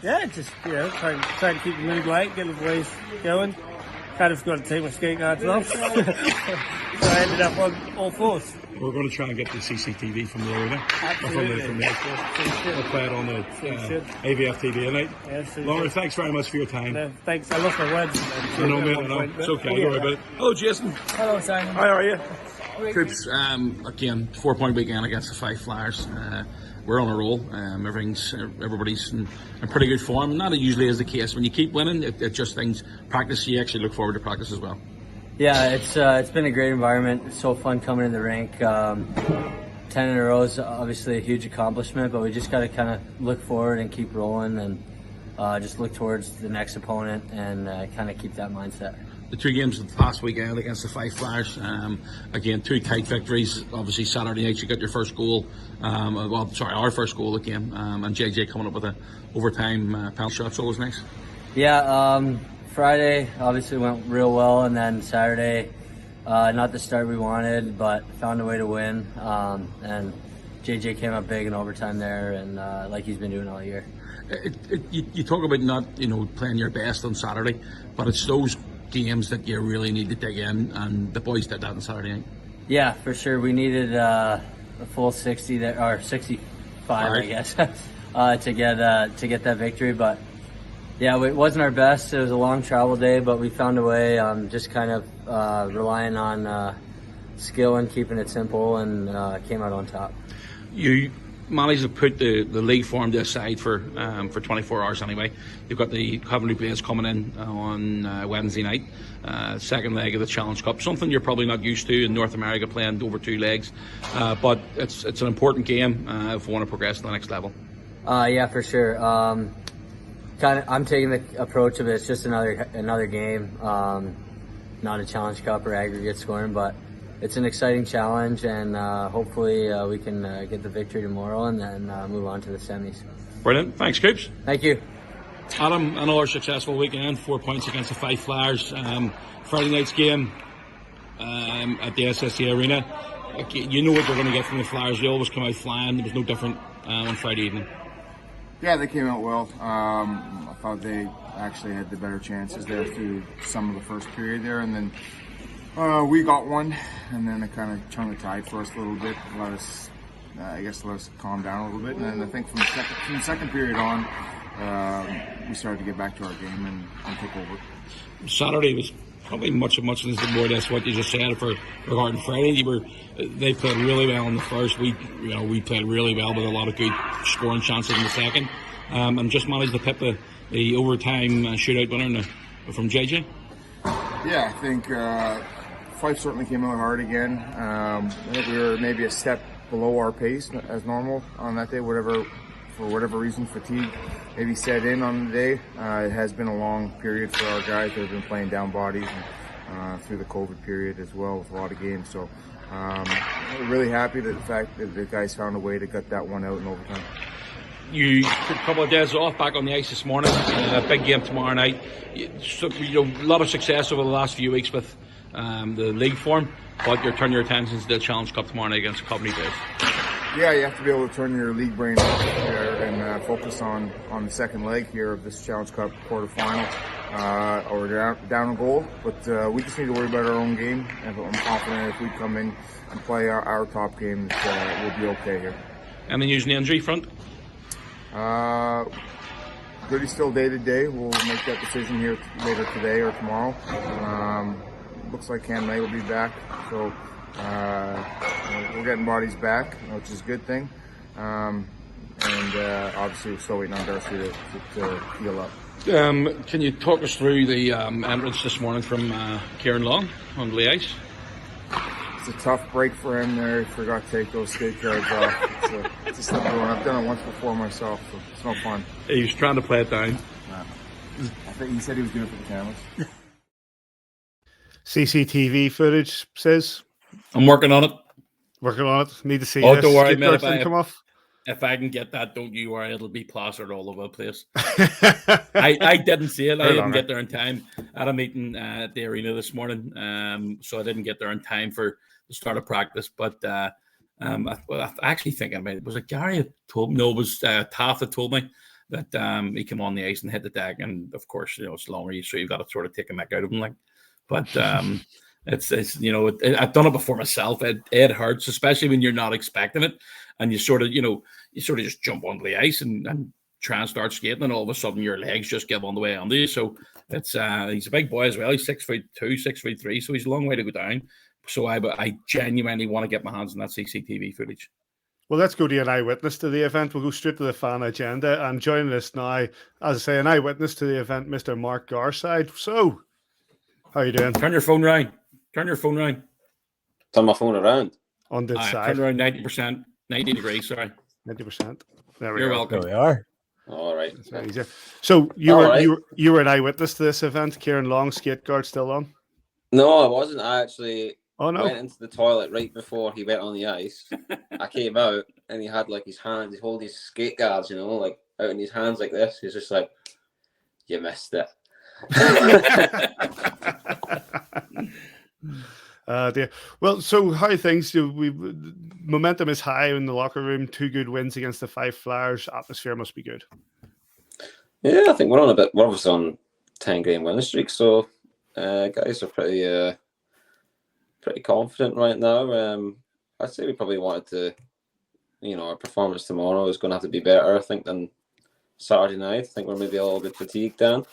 just trying to keep the mood light, get the boys going. Kind of got to take my skate guards off, so I ended up on all fours. We're going to try and get the CCTV from the arena. Absolutely. From the we'll play it on the AVFTB tonight. Yeah, Lauren, thanks very much for your time. No, thanks. I lost my words. No, it's okay. Don't worry about it. Hello, Jason. Hello, Simon. How are you? Troops, again, 4-point weekend against the Fife Flyers. We're on a roll. Everybody's in pretty good form. Not usually is the case. When you keep winning, it just things practice. You actually look forward to practice as well. Yeah, it's been a great environment. It's so fun coming in the rink. 10 in a row is obviously a huge accomplishment, but we just got to kind of look forward and keep rolling and just look towards the next opponent and kind of keep that mindset. The 2 games of the past weekend against the Fife Flyers, again, 2 tight victories. Obviously, Saturday night you got your first goal. Our first goal of the game, and JJ coming up with an overtime penalty shot, so it was nice. Yeah, Friday obviously went real well, and then Saturday, not the start we wanted, but found a way to win. And JJ came up big in overtime there, and like he's been doing all year. You talk about not playing your best on Saturday, but it's those games that you really need to dig in, and the boys did that on Saturday night. Yeah, for sure. We needed a full 60 there, or 65, I guess, to get that victory. But yeah, it wasn't our best. It was a long travel day, but we found a way. Just kind of relying on skill and keeping it simple, and came out on top. You managed to put the league form to the side for 24 hours anyway. You've got the Coventry Blaze coming in on Wednesday night, second leg of the Challenge Cup, something you're probably not used to in North America, playing over 2 legs, but it's an important game if we want to progress to the next level. Yeah, for sure. I'm taking the approach of it's just another game, not a Challenge Cup or aggregate scoring, but it's an exciting challenge, and hopefully we can get the victory tomorrow and then move on to the semis. Brilliant. Thanks, Keefe. Thank you. Adam, another successful weekend, 4 points against the Fife Flyers. Friday night's game at the SSE Arena. You know what they're going to get from the Flyers. They always come out flying. There was no different on Friday evening. Yeah, they came out well. I thought they actually had the better chances there through some of the first period there, and then we got one, and then it kind of turned the tide for us a little bit. Let us calm down a little bit, and then I think from the second period on, we started to get back to our game and take over. Saturday was probably much more or less what you just said regarding Friday. They played really well in the first. We played really well with a lot of good scoring chances in the second, and just managed to pip the overtime shootout winner from JJ. Yeah, I think Fife certainly came out hard again. I think we were maybe a step below our pace as normal on that day. For whatever reason, fatigue maybe set in on the day. It has been a long period for our guys that have been playing down bodies and, through the COVID period as well with a lot of games. So we're really happy that the fact that the guys found a way to get that one out in overtime. You took a couple of days off, back on the ice this morning. A big game tomorrow night. A lot of success over the last few weeks with the league form, but you're turning your attention to the Challenge Cup tomorrow night against Coventry Blaze. Yeah, you have to be able to turn your league brain off there and focus on the second leg here of this Challenge Cup quarterfinal. Or down a goal, but we just need to worry about our own game, and I'm confident if we come in and play our top game, we'll be okay here. And then using the injury front? Really still day to day. We'll make that decision here later today or tomorrow. Looks like Cam Knight will be back, so we're getting bodies back, which is a good thing. And obviously we're still waiting on Darcy to heal up. Can you talk us through the entrance this morning from Ciaran Long on the ice? It's a tough break for him there. He forgot to take those skate guards off. It's a slippery one. I've done it once before myself, so it's no fun. He was trying to play it down. I think he said he was doing it for the cameras. CCTV footage says. I'm working on it. Working on it. Need to see Oh, this. don't worry, Skate man. guards didn't come off. If I can get that, don't you worry. It'll be plastered all over the place. I didn't see it. I didn't get there in time. I had a meeting at the arena this morning, so I didn't get there in time for the start of practice. But I actually think was it Gary that told me? No, it was Taff that told me that he came on the ice and hit the deck. And of course, it's longer, so you've got to sort of take a mick out of him. But it's I've done it before myself. It hurts, especially when you're not expecting it, and you sort of just jump onto the ice and try and start skating, and all of a sudden your legs just give on the way under you. So it's he's a big boy as well. He's 6'2", 6'3", so he's a long way to go down. So I genuinely want to get my hands on that CCTV footage. Well, let's go to an eyewitness to the event. We'll go straight to the fan agenda. And joining us now, as I say, an eyewitness to the event, Mr. Mark Garside. So, how you doing? Turn your phone around. Turn your phone around. Turn my phone around. On this side. Turn around 90%. 90 degrees, sorry. 90%. There we You're go. welcome. There we are. All right. That's very easy. So you were an eyewitness to this event. Ciaran Long, skate guard, still on? No, I wasn't. I actually went into the toilet right before he went on the ice. I came out and he had his hands, he held his skate guards, out in his hands like this. He's just like, you missed it. Dear. Well, so how things momentum is high in the locker room. 2 good wins against the Fife Flyers. Atmosphere must be good. Yeah, I think we're obviously on 10-game winning streak, so guys are pretty confident right now. I'd say we probably wanted to, our performance tomorrow is going to have to be better, I think, than Saturday night. I think we're maybe a little bit fatigued then.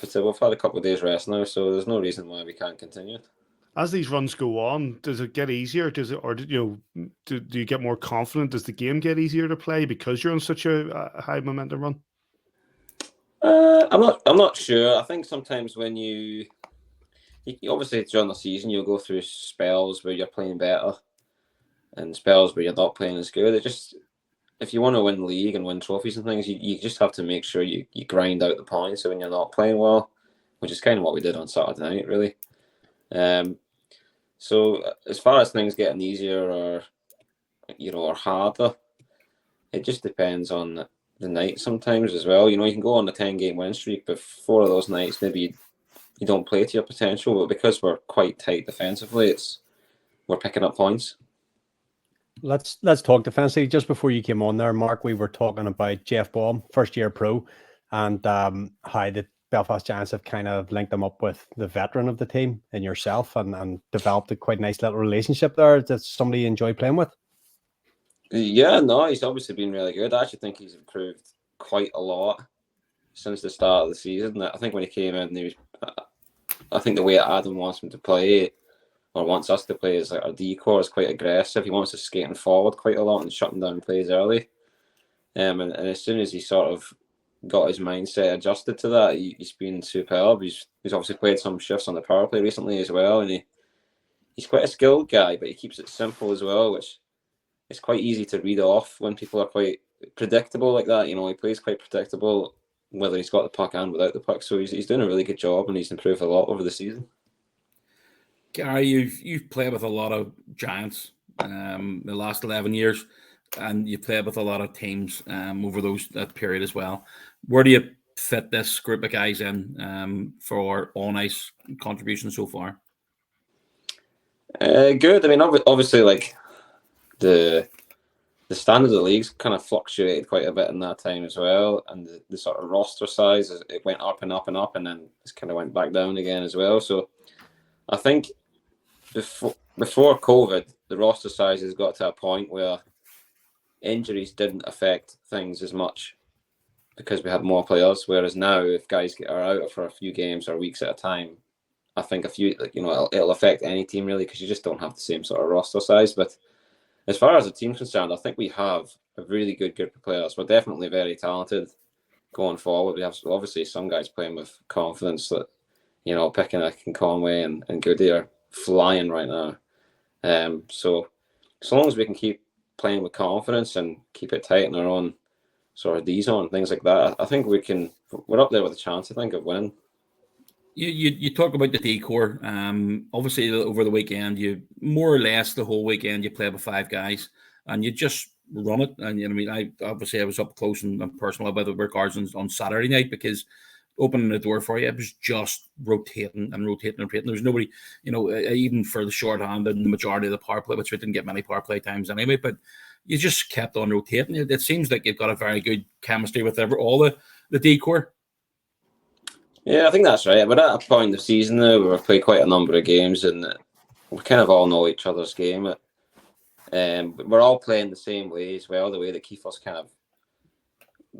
But we've had a couple of days rest now, so there's no reason why we can't continue it. As these runs go on, does it get easier? Do you get more confident? Does the game get easier to play because you're on such a high momentum run? I'm not sure. I think sometimes when you obviously during the season you'll go through spells where you're playing better and spells where you're not playing as good. If you want to win the league and win trophies and things, you just have to make sure you grind out the points. So when you're not playing well, which is kind of what we did on Saturday night, really. So as far as things getting easier or harder, it just depends on the night sometimes as well. You can go on a 10-game win streak, but 4 of those nights maybe you don't play to your potential. But because we're quite tight defensively, we're picking up points. Let's talk defensively. Just before you came on there, Mark, we were talking about Jeff Baum, first-year pro, and how the Belfast Giants have kind of linked them up with the veteran of the team and yourself and developed a quite nice little relationship there. That's somebody you enjoy playing with? Yeah, no, he's obviously been really good. I actually think he's improved quite a lot since the start of the season. I think when he came in, I think the way Adam wants him to play, or wants us to play, is our D-core is quite aggressive. He wants us skating forward quite a lot and shutting down plays early. And as soon as he sort of got his mindset adjusted to that, he's been superb. He's obviously played some shifts on the power play recently as well, and he's quite a skilled guy, but he keeps it simple as well, which is quite easy to read off when people are quite predictable like that. He plays quite predictable, whether he's got the puck and without the puck. So he's doing a really good job, and he's improved a lot over the season. Gary, you've played with a lot of Giants the last 11 years, and you played with a lot of teams over that period as well. Where do you fit this group of guys in for on-ice contribution so far? Good. I mean, obviously, the standard of the league's kind of fluctuated quite a bit in that time as well, and the sort of roster size, it went up and up and up, and then it's kind of went back down again as well. So I think before COVID, the roster size has got to a point where injuries didn't affect things as much because we had more players. Whereas now, if guys are out for a few games or weeks at a time, I think it'll affect any team really, because you just don't have the same sort of roster size. But as far as the team's concerned, I think we have a really good group of players. We're definitely very talented going forward. We have obviously some guys playing with confidence that, Pickenack and Conway and Goody are flying right now. So as long as we can keep playing with confidence and keep it tight in our own sort of D zone and things like that, I think we're up there with a chance, I think, of winning. You talk about the decor. Obviously, over the weekend, you more or less the whole weekend you play with 5 guys, and you just run it. And I was up close and personal about it with Garsons on Saturday night, because opening the door for you, it was just rotating and rotating and rotating. There was nobody, even for the shorthand and the majority of the power play, which we didn't get many power play times anyway, but you just kept on rotating. It seems like you've got a very good chemistry with all the decor. Yeah, I think that's right. We're at a point in the season now where we've played quite a number of games and we kind of all know each other's game. But we're all playing the same way as well. The way that Keefer's kind of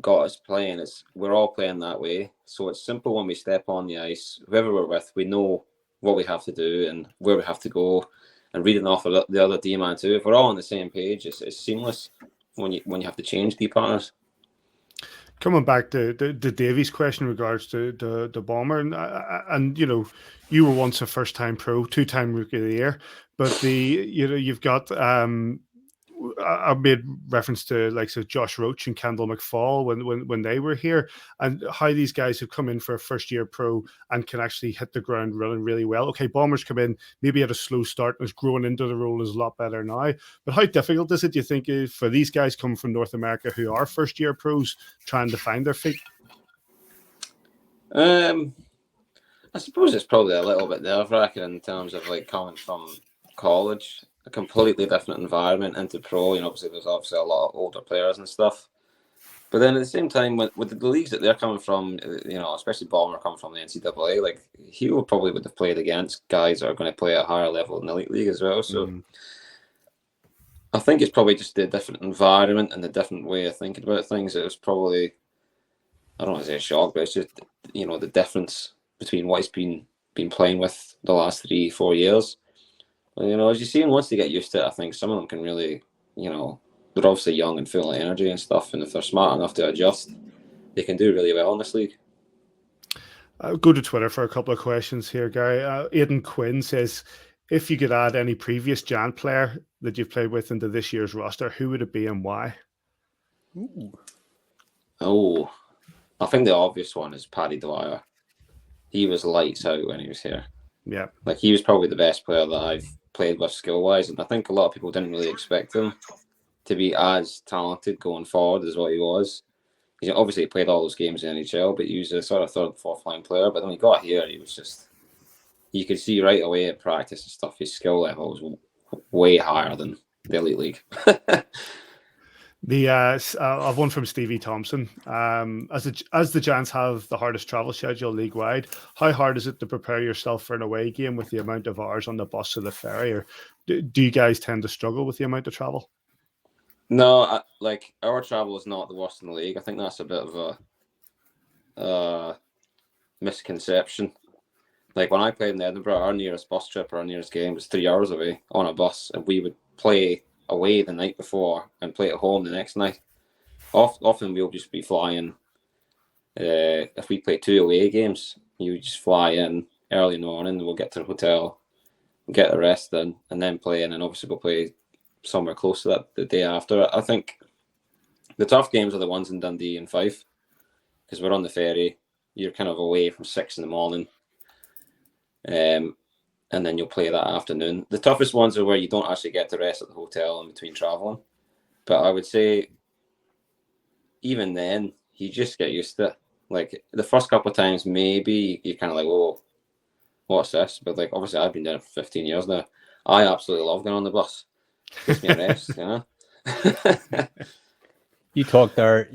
got us playing is we're all playing that way. So it's simple when we step on the ice. Whoever we're with, we know what we have to do and where we have to go, and reading off of the other D-man too. If we're all on the same page, it's seamless when you have to change D partners. Coming back to Davy's question in regards to the Bomber, and you were once a first-time pro, 2-time Rookie of the Year, but you've got I made reference to Josh Roach and Kendall McFall when they were here, and how these guys have come in for a first-year pro and can actually hit the ground running really well. Okay, Bombers come in maybe at a slow start and is growing into the role is a lot better now. But how difficult is it, do you think, for these guys coming from North America who are first-year pros trying to find their feet? I suppose it's probably a little bit nerve-wracking in terms of coming from college, a completely different environment, into pro. Obviously there's a lot of older players and stuff, but then at the same time with the leagues that they're coming from, especially Bomber coming from the NCAA, he probably would have played against guys that are going to play at a higher level in the elite league as well. So I think it's probably just the different environment and the different way of thinking about things. It was probably, I don't want to say a shock, but it's just the difference between what he's been playing with the last 3-4 years. As you see, once they get used to it, I think some of them can really, they're obviously young and full of energy and stuff, and if they're smart enough to adjust, they can do really well in this league. I'll go to Twitter for a couple of questions here, Gary. Aidan Quinn says, if you could add any previous Jan player that you've played with into this year's roster, who would it be and why? Ooh. Oh, I think the obvious one is Paddy Dwyer. He was lights out when he was here. Yeah. He was probably the best player that I've played with skill-wise, and I think a lot of people didn't really expect him to be as talented going forward as what he was. He obviously played all those games in the NHL, but he was a sort of third, fourth line player. But when he got here, he was just, you could see right away in practice and stuff, his skill level was way higher than the elite league. I've one from Stevie Thompson. As the Giants have the hardest travel schedule league wide, how hard is it to prepare yourself for an away game with the amount of hours on the bus to the ferry? Or do you guys tend to struggle with the amount of travel? No, our travel is not the worst in the league. I think that's a bit of a misconception. When I played in Edinburgh, our nearest bus trip or our nearest game was 3 hours away on a bus, and we would play away the night before and play at home the next night. Often we'll just be flying. If we play 2 away games, you just fly in early in the morning, we'll get to the hotel, get the rest in, and then play in, and obviously we'll play somewhere close to that the day after. I think the tough games are the ones in Dundee and Fife, because we're on the ferry. You're kind of away from 6 in the morning, and then you'll play that afternoon. The toughest ones are where you don't actually get to rest at the hotel in between traveling. But I would say even then, you just get used to it. The first couple of times, maybe you're kind of whoa, what's this? But obviously I've been doing it for 15 years now. I absolutely love going on the bus. Gives me a rest, You talked there,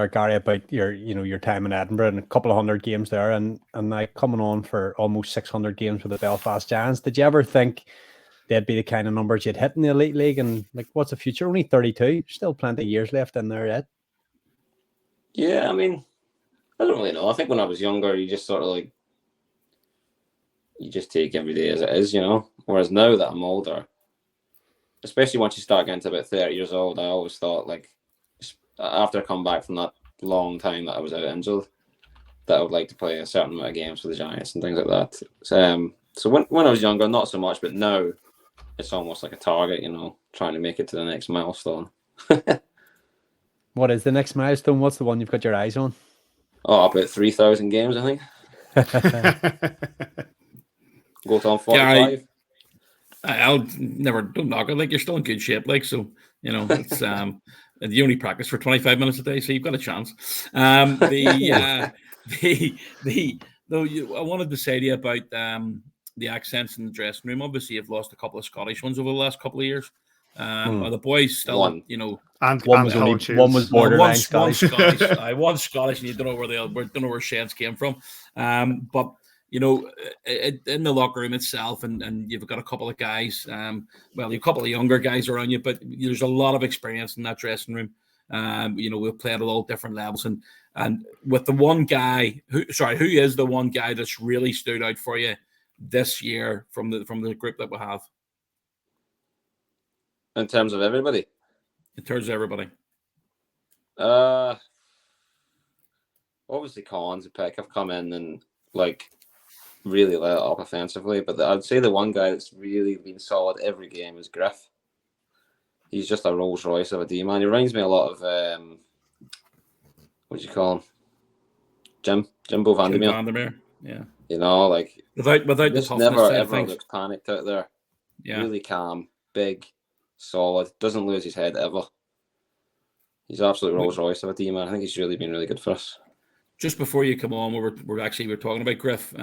Gary, about your time in Edinburgh and a couple of hundred games there, and like coming on for almost 600 games with the Belfast Giants. Did you ever think they'd be the kind of numbers you'd hit in the Elite League. And like, what's the future? Only 32, still plenty of years left in there yet. Yeah, I mean, I don't really know. I think when I was younger, you just sort of like, you just take every day as it is, you know. Whereas now that I'm older, especially once you start getting to about 30 years old, I always thought, like, after I come back from that long time that I was out injured, that I would like to play a certain amount of games for the Giants and things like that. So when I was younger, not so much, but now it's almost like a target, you know, trying to make it to the next milestone. What is the next milestone? What's the one you've got your eyes on? Oh, about 3,000 games, I think. Go to on 45. I'll never, don't knock it. Like, you're still in good shape, like, so, you know, it's you only practice for 25 minutes a day, so you've got a chance. I wanted to say to you about the accents in the dressing room. Obviously, you've lost a couple of Scottish ones over the last couple of years. Are the boys still, you know, one was borderline Scottish. One Scottish, and you don't know where don't know where Shane's came from. But you know, in the locker room itself, and you've got a couple of guys, you've a couple of younger guys around you, but there's a lot of experience in that dressing room. You know, we've played at all different levels, and with the one guy who is the one guy that's really stood out for you this year from the group that we have? In terms of everybody? In terms of everybody. Obviously Collins and Peck have come in and like really lit it up offensively, but I'd say the one guy that's really been solid every game is Griff. He's just a Rolls Royce of a D-man. He reminds me a lot of what do you call him? Jimbo Vandermeer. Yeah. You know, like without the just toughness never side of ever things. looks panicked out there. Yeah. Really calm, big, solid, doesn't lose his head ever. He's absolutely Rolls Royce of a D-man. I think he's really been really good for us. Just before you come on, we were talking about Griff.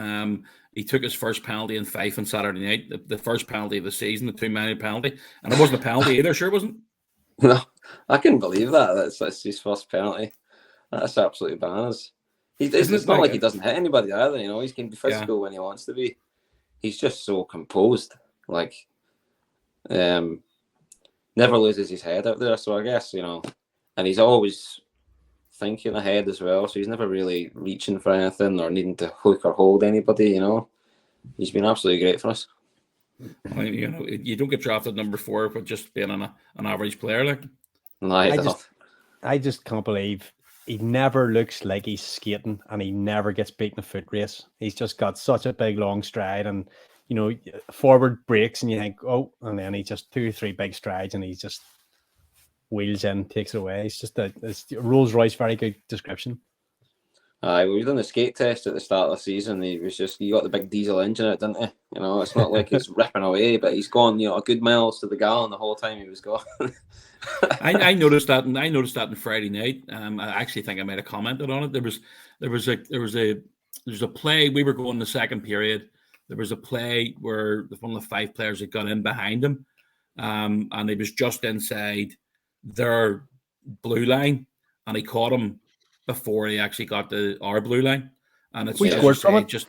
He took his first penalty in Fife on Saturday night, the first penalty of the season, the 2-minute penalty, and it wasn't a penalty either. Sure, wasn't. No, I couldn't believe that. That's his first penalty. That's absolutely bananas. It's not like he doesn't hit anybody either. You know, he can be physical when he wants to be. He's just so composed. Like, never loses his head out there. So I guess, you know, and he's always thinking ahead as well, so he's never really reaching for anything or needing to hook or hold anybody, you know. He's been absolutely great for us. Well, you know, you don't get drafted number 4 for just being an average player, like. No, I just can't believe he never looks like he's skating, and he never gets beaten a foot race. He's just got such a big long stride, and you know, forward breaks and you think, oh, and then he just 2 or 3 big strides and he's just wheels in, takes it away. It's just it's Rolls Royce, very good description. We've done the skate test at the start of the season. He got the big diesel engine in it, didn't he? You know, it's not like it's ripping away, but he's gone, you know, a good miles to the gallon the whole time he was gone. I noticed that, and I noticed that on Friday night. I actually think I might have commented on it. There was a play. We were going the second period. There was a play where one of the 5 players had got in behind him, and he was just inside their blue line, and he caught him before he actually got to our blue line. And it's we scored from it.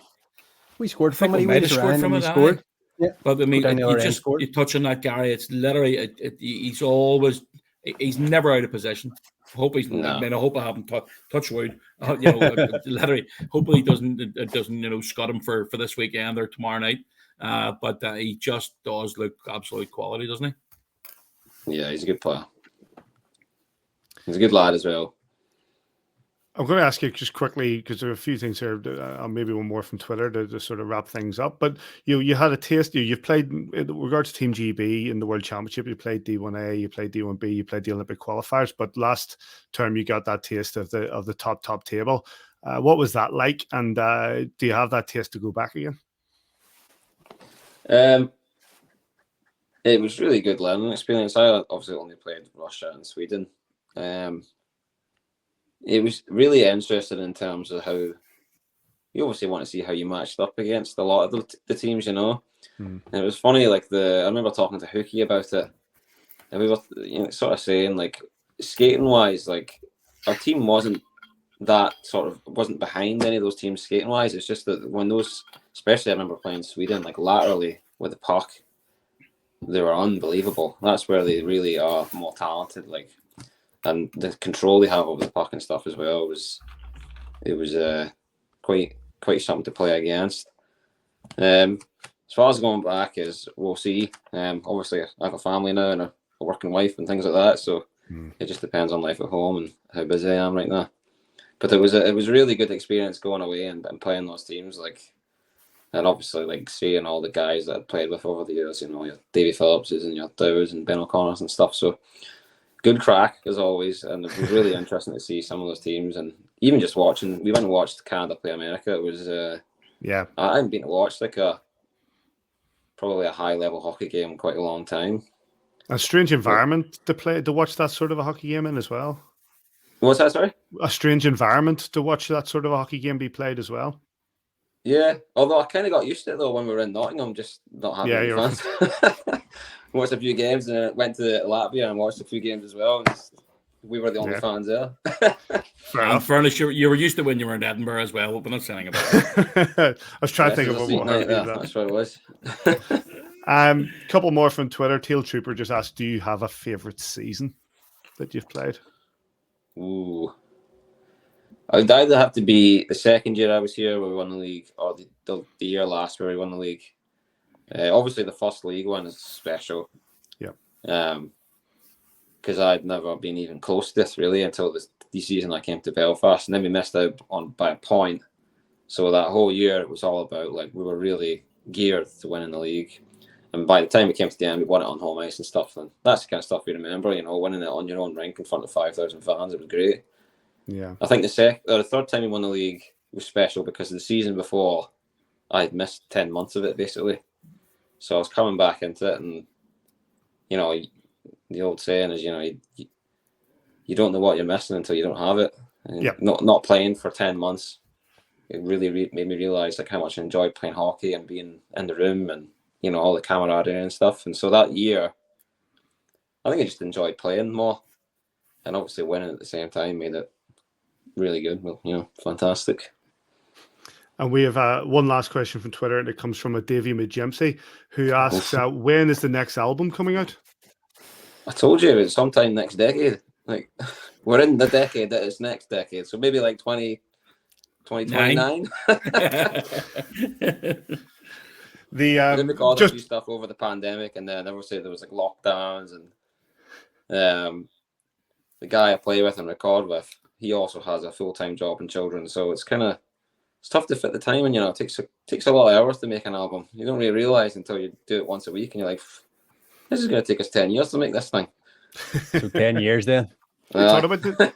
We scored from it. We might have scored from it. Scored. Yeah. But I mean, you touch on that, Gary. It's literally he's never out of position. I hope he's. No. I mean, I hope I haven't touched wood. You know, literally. Hopefully, it doesn't you know scud him for this weekend or tomorrow night. But he just does look absolute quality, doesn't he? Yeah, he's a good player. He's a good lad as well. I'm going to ask you just quickly, because there are a few things here, maybe one more from Twitter to sort of wrap things up. But you had a taste. You've played, in regards to Team GB in the World Championship, you played D1A, you played D1B, you played the Olympic qualifiers. But last term, you got that taste of the top table. What was that like? And do you have that taste to go back again? It was really good learning experience. I obviously only played Russia and Sweden. It was really interesting in terms of how you obviously want to see how you matched up against a lot of the teams, you know. And it was funny, like I remember talking to Hookie about it, and we were sort of saying like skating wise, like our team wasn't behind any of those teams skating wise. It's just that when those, especially I remember playing Sweden, like laterally with the puck, they were unbelievable. That's where they really are more talented. Like, and the control they have over the puck and stuff as well was quite something to play against. As far as going back is, we'll see. Obviously, I have a family now and a working wife and things like that, so it just depends on life at home and how busy I am right now. But it was a really good experience going away and playing those teams, like, and obviously like seeing all the guys that I played with over the years. You know, your Davy Phillipses and your Dowes and Ben O'Connors and stuff. So good crack as always, and it was really interesting to see some of those teams, and even just watching. We went and watched Canada play America. It was I haven't been to watch like probably a high level hockey game in quite a long time. A strange environment to watch that sort of a hockey game in as well. What's that, sorry? A strange environment to watch that sort of a hockey game be played as well. Yeah, although I kind of got used to it though when we were in Nottingham, just not having any fans. Watched a few games and went to Latvia and watched a few games as well. And we were the only fans there. In fairness, you were used to when you were in Edinburgh as well. We're not saying about it. I was trying to think of what that's what it was. Couple more from Twitter. Teal Trooper just asked, do you have a favourite season that you've played? Ooh. I'd either have to be the second year I was here where we won the league, or the year last where we won the league. Obviously, the first league one is special. Yeah. Because I'd never been even close to this really until this season I came to Belfast, and then we missed out by a point. So that whole year it was all about, like, we were really geared to winning the league. And by the time we came to the end, we won it on home ice and stuff. And that's the kind of stuff we remember, you know, winning it on your own rink in front of 5,000 fans. It was great. Yeah. I think the third time we won the league was special because the season before I had missed 10 months of it basically. So I was coming back into it, and you know, the old saying is, you know, you don't know what you're missing until you don't have it. And not playing for 10 months, it really made me realize like how much I enjoyed playing hockey and being in the room and, you know, all the camaraderie and stuff. And so that year, I think I just enjoyed playing more, and obviously winning at the same time made it really good. Well, you know, fantastic. And we have one last question from Twitter, and it comes from a Davy McGimpsey, who asks, when is the next album coming out? I told you it's sometime next decade. Like, we're in the decade that is next decade, so maybe like 2029. Then we got a few stuff over the pandemic, and then obviously there was like lockdowns, and the guy I play with and record with, he also has a full-time job and children, so it's tough to fit the time in. You know, it takes a lot of hours to make an album. You don't really realize until you do it once a week, and you're like, this is going to take us 10 years to make this thing. So 10 years then. We talked about the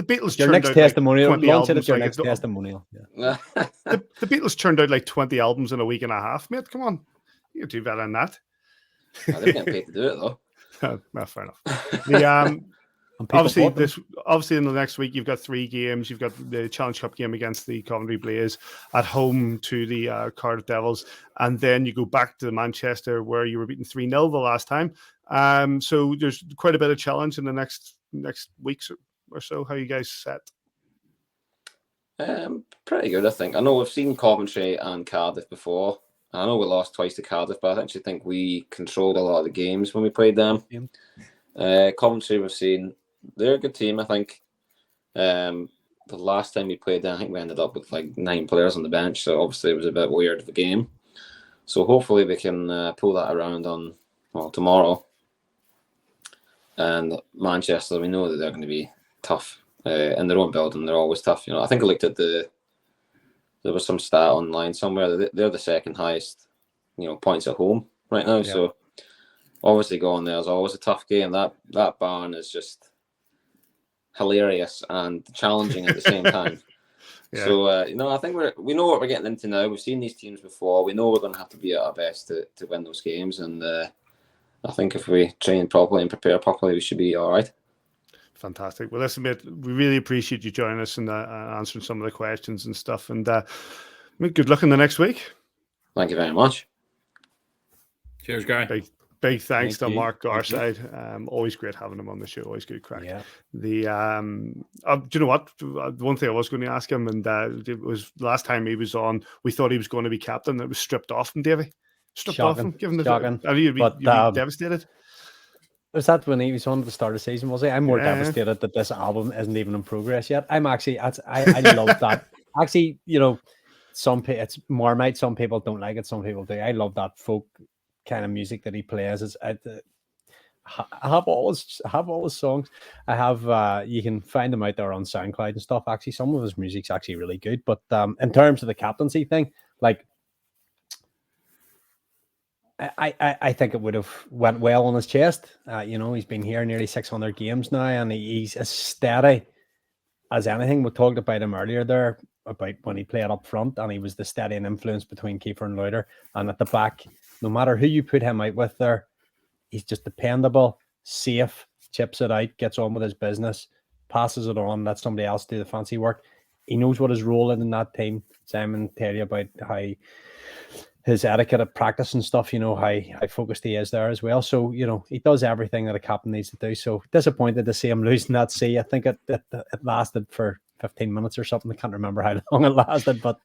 Beatles. Your next testimonial. Launch it as your next testimonial. Yeah. the Beatles turned out like 20 albums in a week and a half, mate. Come on, you do better than that. They're getting paid to do it though. No, fair enough. The obviously in the next week you've got 3 games. You've got the Challenge Cup game against the Coventry Blaze, at home to the Cardiff Devils, and then you go back to Manchester where you were beaten 3-0 the last time. So there's quite a bit of challenge in the next weeks or so. How are you guys set? Pretty good, I think. I know we've seen Coventry and Cardiff before. I know we lost twice to Cardiff, but I actually think we controlled a lot of the games when we played them. Coventry, we've seen, they're a good team, I think. The last time we played them, I think we ended up with like 9 players on the bench, so obviously it was a bit weird of a game. So hopefully we can pull that around on tomorrow. And Manchester, we know that they're going to be tough in their own building. They're always tough. You know, I think I looked at there was some stat online somewhere that they're the second highest, you know, points at home right now. Yeah. So obviously going there is always a tough game. That barn is just hilarious and challenging at the same time. Yeah. So you know, I think we know what we're getting into now. We've seen these teams before. We know we're going to have to be at our best to win those games, and I think if we train properly and prepare properly, we should be all right. Fantastic. Well, listen, mate, we really appreciate you joining us and answering some of the questions and stuff. And good luck in the next week. Thank you very much. Cheers, Gary. Big thanks to Mark Garside. Always great having him on the show. Always good crack. Yeah. Do you know what? One thing I was going to ask him, and it was last time he was on, we thought he was going to be captain. It was stripped off from Davy. Stripped Shocking, off him, given the shocking. you'd be But, devastated. Was that when he was on at the start of the season? Was he? I'm more Yeah. devastated that this album isn't even in progress yet. I love that. Actually, it's Marmite. Some people don't like it. Some people do. I love that folk kind of music that he plays. I have all his songs. I have. You can find them out there on SoundCloud and stuff. Actually, some of his music's actually really good. But in terms of the captaincy thing, like, I think it would have went well on his chest. He's been here nearly 600 games now, and he's as steady as anything. We talked about him earlier there, about when he played up front, and he was the steadying influence between Keefe and Loader. And at the back, no matter who you put him out with there, he's just dependable, safe, chips it out, gets on with his business, passes it on, lets somebody else do the fancy work. He knows what his role is in that team. Simon tell you about how his etiquette at practice and stuff, how focused he is there as well. So, he does everything that a captain needs to do. So disappointed to see him losing that C. I think it lasted for 15 minutes or something. I can't remember how long it lasted, but,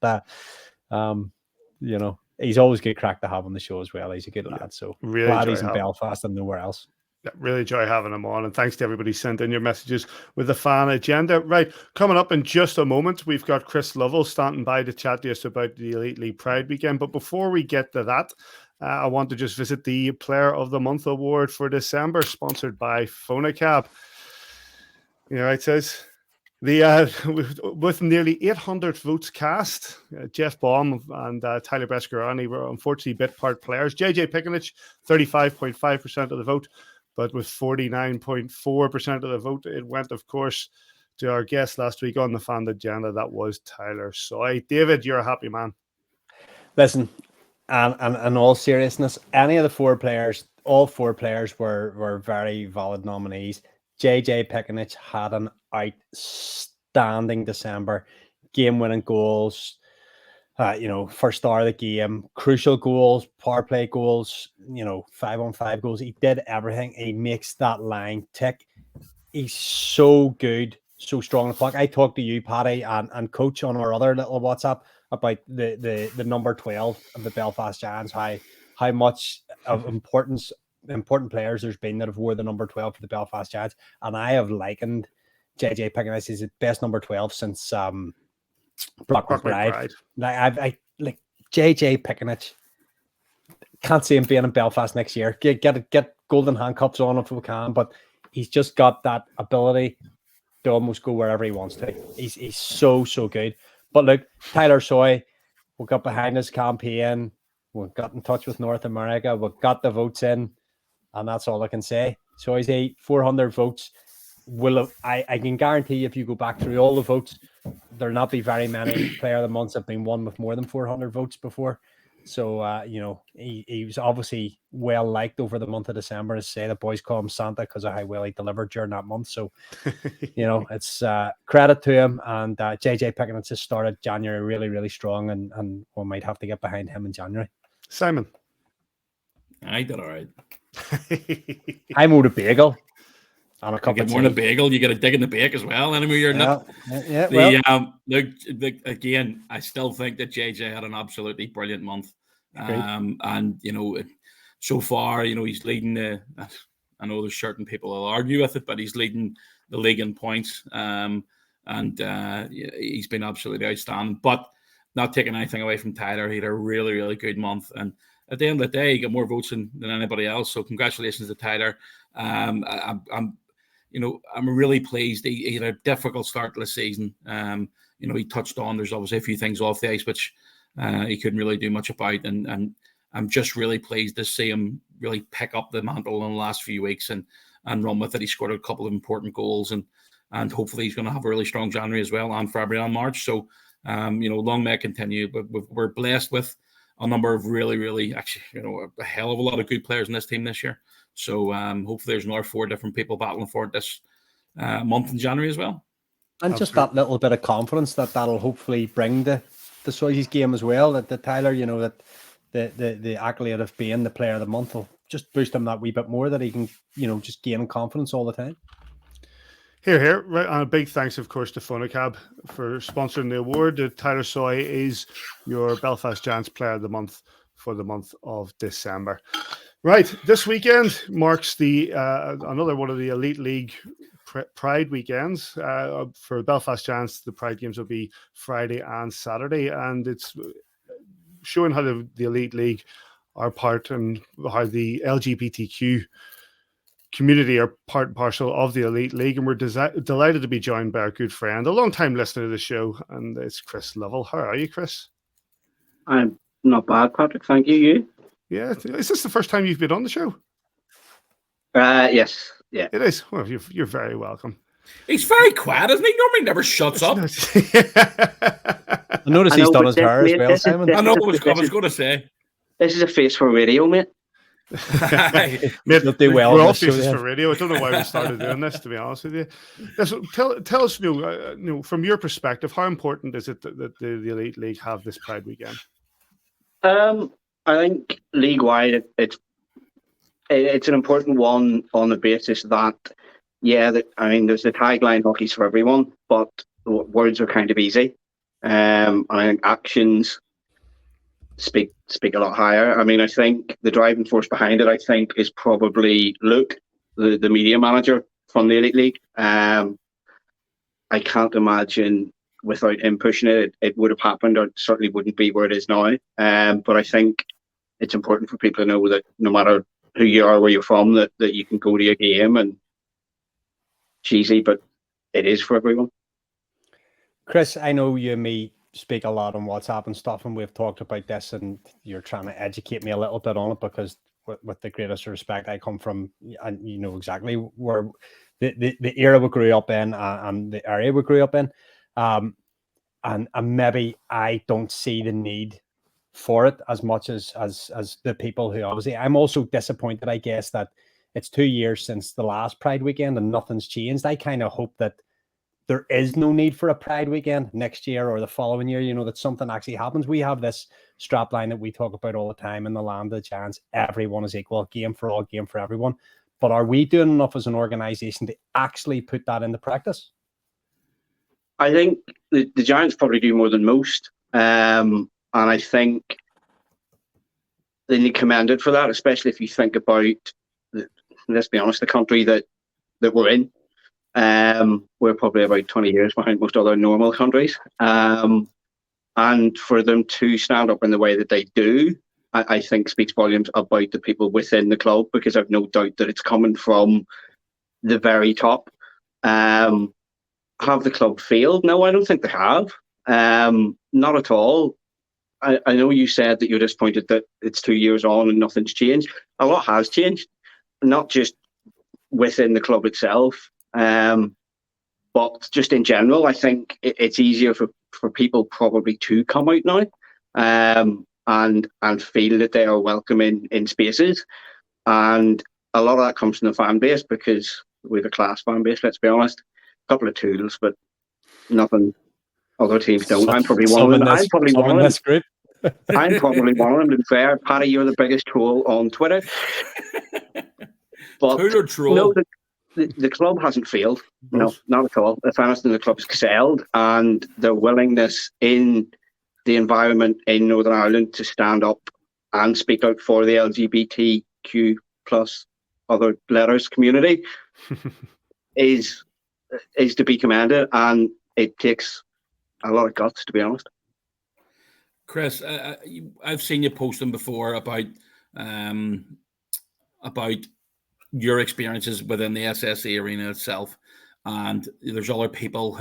he's always good crack to have on the show as well. He's a good lad. So really glad he's in Belfast and nowhere else. Yeah, really enjoy having him on, and thanks to everybody sent in your messages with the fan agenda. Right, coming up in just a moment, we've got Chris Lovell standing by to chat to us about the EIHL Pride weekend. But before we get to that, I want to just visit the Player of the Month award for December, sponsored by Phonacab. It says with nearly 800 votes cast, Jeff Baum and Tyler Brescarani were unfortunately bit part players. JJ Pickenich, 35.5% of the vote. But with 49.4% of the vote, it went, of course, to our guest last week on the fan agenda. That was Tyler Soy. David, you're a happy man. Listen, and in all seriousness, any of the all four players were very valid nominees. JJ Pickenich had an outstanding December, game-winning goals. First star of the game, crucial goals, power play goals, 5-on-5 goals. He did everything. He makes that line tick. He's so good, so strong in the puck. I talked to you, Paddy, and Coach on our other little WhatsApp about the number 12 of the Belfast Giants, how much of important players there's been that have wore the number 12 for the Belfast Giants. And I have likened JJ Pickenich as the best number 12 since Brock McBride. Like JJ Pickenich. Can't see him being in Belfast next year. Get golden handcuffs on if we can, but he's just got that ability to almost go wherever he wants to. He's so good. But look, Tyler Soy, we got behind his campaign. We got in touch with North America. We got the votes in, and that's all I can say. So he's 400 votes. I can guarantee you, if you go back through all the votes, there'll not be very many player of the months have been won with more than 400 votes before. So he was obviously well liked over the month of December. As say, the boys call him Santa because of how well he delivered during that month. So it's credit to him. And JJ Pickenich has started January really, really strong, and we might have to get behind him in January. Simon, I did all right. I moved a bagel. And a you get more than a bagel, you get a dig in the bake as well. Anyway, you're not. Look, again, I still think that JJ had an absolutely brilliant month. And so far, he's leading the. I know there's certain people will argue with it, but he's leading the league in points. And he's been absolutely outstanding. But not taking anything away from Tyler, he had a really, really good month. And at the end of the day, he got more votes than anybody else. So congratulations to Tyler. I'm really pleased. He had a difficult start to the season. He touched on there's obviously a few things off the ice which he couldn't really do much about, and I'm just really pleased to see him really pick up the mantle in the last few weeks and run with it. He scored a couple of important goals, and hopefully he's going to have a really strong January as well, and February and March. So long may it continue. But we're blessed with a number of really, really, actually, a hell of a lot of good players in this team this year. So hopefully there's another 4 different people battling for it this month in January as well. And just that little bit of confidence that'll hopefully bring the Soy's game as well. That Tyler, that the accolade of being the player of the month will just boost him that wee bit more, that he can, just gain confidence all the time. Here. Right, and a big thanks, of course, to Phonacab for sponsoring the award. Tyler Soy is your Belfast Giants Player of the Month for the month of December. Right, this weekend marks the another one of the Elite League Pride weekends. For Belfast Giants, the Pride games will be Friday and Saturday, and it's showing how the Elite League are part and how the LGBTQ community are part and parcel of the Elite League. And we're delighted to be joined by our good friend, a long-time listener to the show, and it's Chris Lovell. How are you, Chris? I'm not bad, Patrick. Thank you. You? Yeah. Is this the first time you've been on the show? Yes. Yeah. It is. Well, you're very welcome. He's very quiet, isn't he? Normally never shuts up. I noticed he's done his hair as well, Simon. I know what I was going to say. This is a face for radio, mate. Mate, do well. We're all faces for radio. I don't know why we started doing this, to be honest with you. So tell us, from your perspective, how important is it that the Elite League have this Pride weekend? I think league-wide, it's an important one on the basis that, there's the tagline, hockey's for everyone, but words are kind of easy. And I think actions speak a lot higher. I mean, I think the driving force behind it, is probably Luke, the media manager from the Elite League. I can't imagine without him pushing it, it would have happened, or it certainly wouldn't be where it is now. But I think it's important for people to know that no matter who you are, where you're from, that you can go to a game, and cheesy, but it is for everyone. Chris, I know you and me speak a lot on WhatsApp and stuff, and we've talked about this, and you're trying to educate me a little bit on it, because with the greatest respect, I come from, and you know exactly where the era we grew up in and the area we grew up in, and maybe I don't see the need for it as much as the people who obviously. I'm also disappointed, I guess, that it's 2 years since the last Pride weekend and nothing's changed. I kind of hope that there is no need for a Pride weekend next year or the following year, that something actually happens. We have this strap line that we talk about all the time in the land of the Giants. Everyone is equal, game for all, game for everyone. But are we doing enough as an organization to actually put that into practice? I think the Giants probably do more than most. And I think they need commended for that, especially if you think about, let's be honest, the country that we're in. We're probably about 20 years behind most other normal countries. And for them to stand up in the way that they do, I think speaks volumes about the people within the club, because I've no doubt that it's coming from the very top. Have the club failed? No, I don't think they have. Not at all. I know you said that you're disappointed that it's 2 years on and nothing's changed. A lot has changed, not just within the club itself, but just in general. I think it's easier for people probably to come out now and feel that they are welcome in spaces. And a lot of that comes from the fan base, because we have a class fan base, let's be honest. A couple of tools, but nothing other teams don't. I'm probably one of them. I'm probably one of them. I'm probably one of them, to be fair. Paddy, you're the biggest troll on Twitter. But no, the club hasn't failed. No, not at all. If anything, the club's excelled, and their willingness in the environment in Northern Ireland to stand up and speak out for the LGBTQ plus other letters community is to be commended, and it takes a lot of guts, to be honest. Chris, I've seen you posting before about your experiences within the SSE arena itself, and there's other people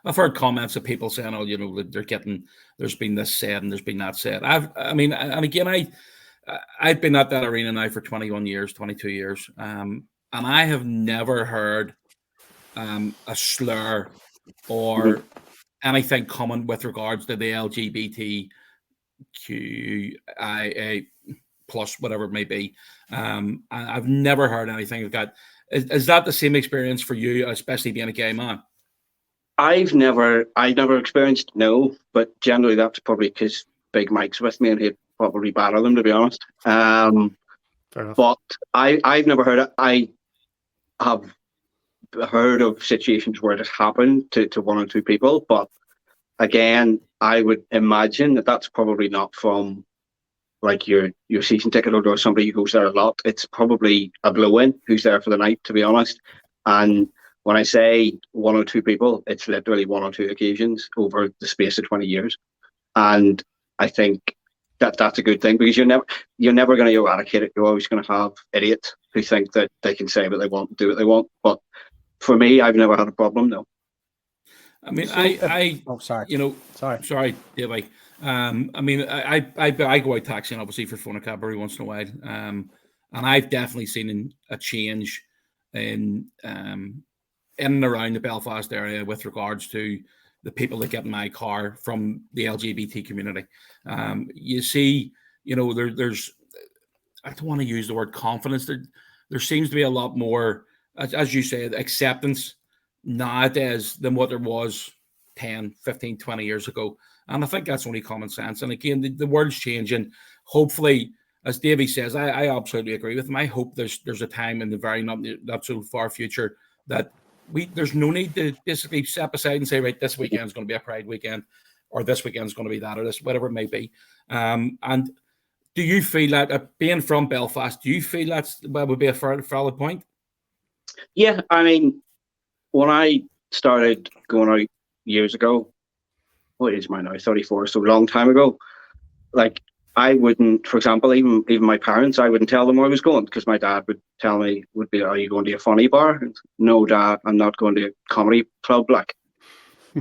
I've heard comments of people saying, "Oh, there's been this said and there's been that said." I've been at that arena now for 21 years, 22 years, and I have never heard a slur or anything coming with regards to the LGBTQIA plus, whatever it may be. I've never heard anything like that. Is that the same experience for you, especially being a gay man? I've never experienced no, but generally that's probably because Big Mike's with me and he'd probably batter them, to be honest. But I've never heard it. I have heard of situations where it has happened to one or two people, but again, I would imagine that that's probably not from like your season ticket holder or somebody who goes there a lot, it's probably a blow-in who's there for the night, to be honest. And when I say 1 or 2 people, it's literally 1 or 2 occasions over the space of 20 years. And I think that's a good thing, because you're never going to eradicate it. You're always going to have idiots who think that they can say what they want and do what they want. But for me, I've never had a problem, no. I mean, sorry, Davey. I mean, I go out taxiing obviously for Funacab every once in a while, and I've definitely seen a change in and around the Belfast area with regards to the people that get in my car from the LGBT community. You see, there's, I don't want to use the word confidence. There seems to be a lot more, as you said, acceptance nowadays than what there was 10, 15, 20 years ago. And I think that's only common sense. And again, the world's changing. Hopefully, as Davey says, I absolutely agree with him. I hope there's a time in the very not so far future that there's no need to basically step aside and say, right, this weekend is going to be a Pride weekend, or this weekend is going to be that, or this, whatever it may be. And do you feel that, being from Belfast, do you feel that would be a valid point? Yeah, I mean, when I started going out years ago, what age am I now? 34, so a long time ago. Like, I wouldn't, for example, even my parents, I wouldn't tell them where I was going, because my dad would tell me, are you going to a funny bar? No, Dad, I'm not going to a comedy club, like.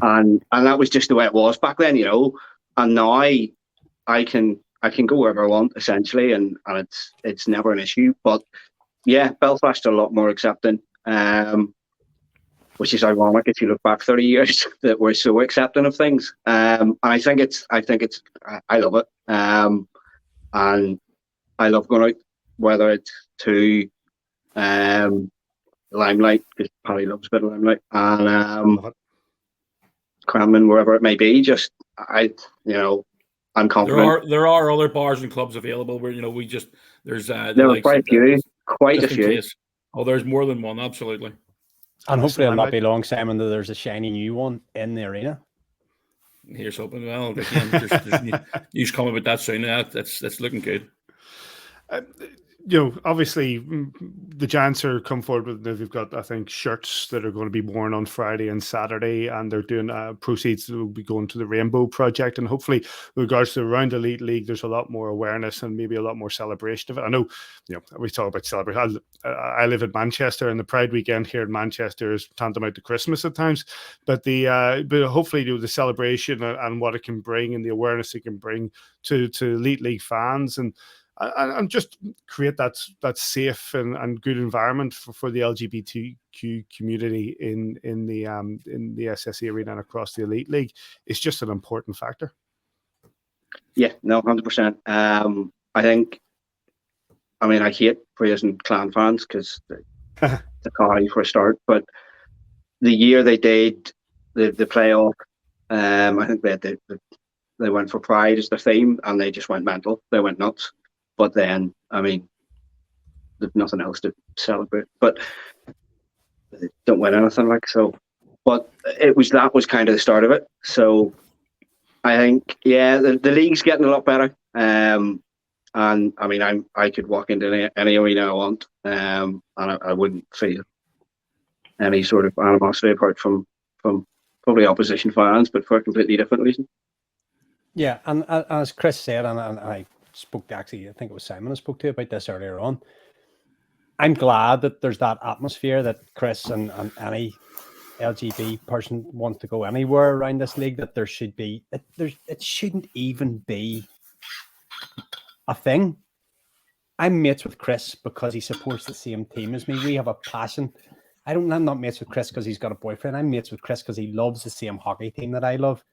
and that was just the way it was back then, And now I can go wherever I want, essentially, and it's never an issue. But yeah, Belfast are a lot more accepting, which is ironic if you look back 30 years that we're so accepting of things. And I love it. And I love going out, whether it's to Limelight, because Paddy loves a bit of Limelight, and Cranman, wherever it may be. Just I'm confident. There are other bars and clubs available where there's there are quite a few. Oh, there's more than one, absolutely. And hopefully it'll not be long, Simon, that there's a shiny new one in the arena. Here's hoping. Well, again, there's news coming about that soon. That's looking good. Obviously the Giants are come forward with, they've got, I think, shirts that are going to be worn on Friday and Saturday, and they're doing proceeds that will be going to the Rainbow Project. And hopefully, with regards to around the Elite League, there's a lot more awareness and maybe a lot more celebration of it. I know, we talk about celebration. I live in Manchester, and the Pride weekend here in Manchester is tantamount to Christmas at times. But but hopefully, the celebration and what it can bring, and the awareness it can bring to Elite League fans, and just create that safe and good environment for the LGBTQ community in the SSE arena and across the Elite League is just an important factor. Yeah, no, 100%. I hate praising Clan fans because the Carly for a start, but the year they did the playoff, I think they went for Pride as their theme, and they just went mental. They went nuts. But then, there's nothing else to celebrate. But they don't win anything, like so. But that was kind of the start of it. So I think, yeah, the league's getting a lot better. And I could walk into any arena I want, and I wouldn't feel any sort of animosity apart from probably opposition fans, but for a completely different reason. Yeah, and as Chris said, and I spoke to, actually, I think it was Simon I spoke to about this earlier on. I'm glad that there's that atmosphere that Chris and any LGBT person wants to go anywhere around this league, that there should be, it shouldn't even be a thing. I'm mates with Chris because he supports the same team as me. We have a passion. I'm not mates with Chris because he's got a boyfriend. I'm mates with Chris because he loves the same hockey team that I love.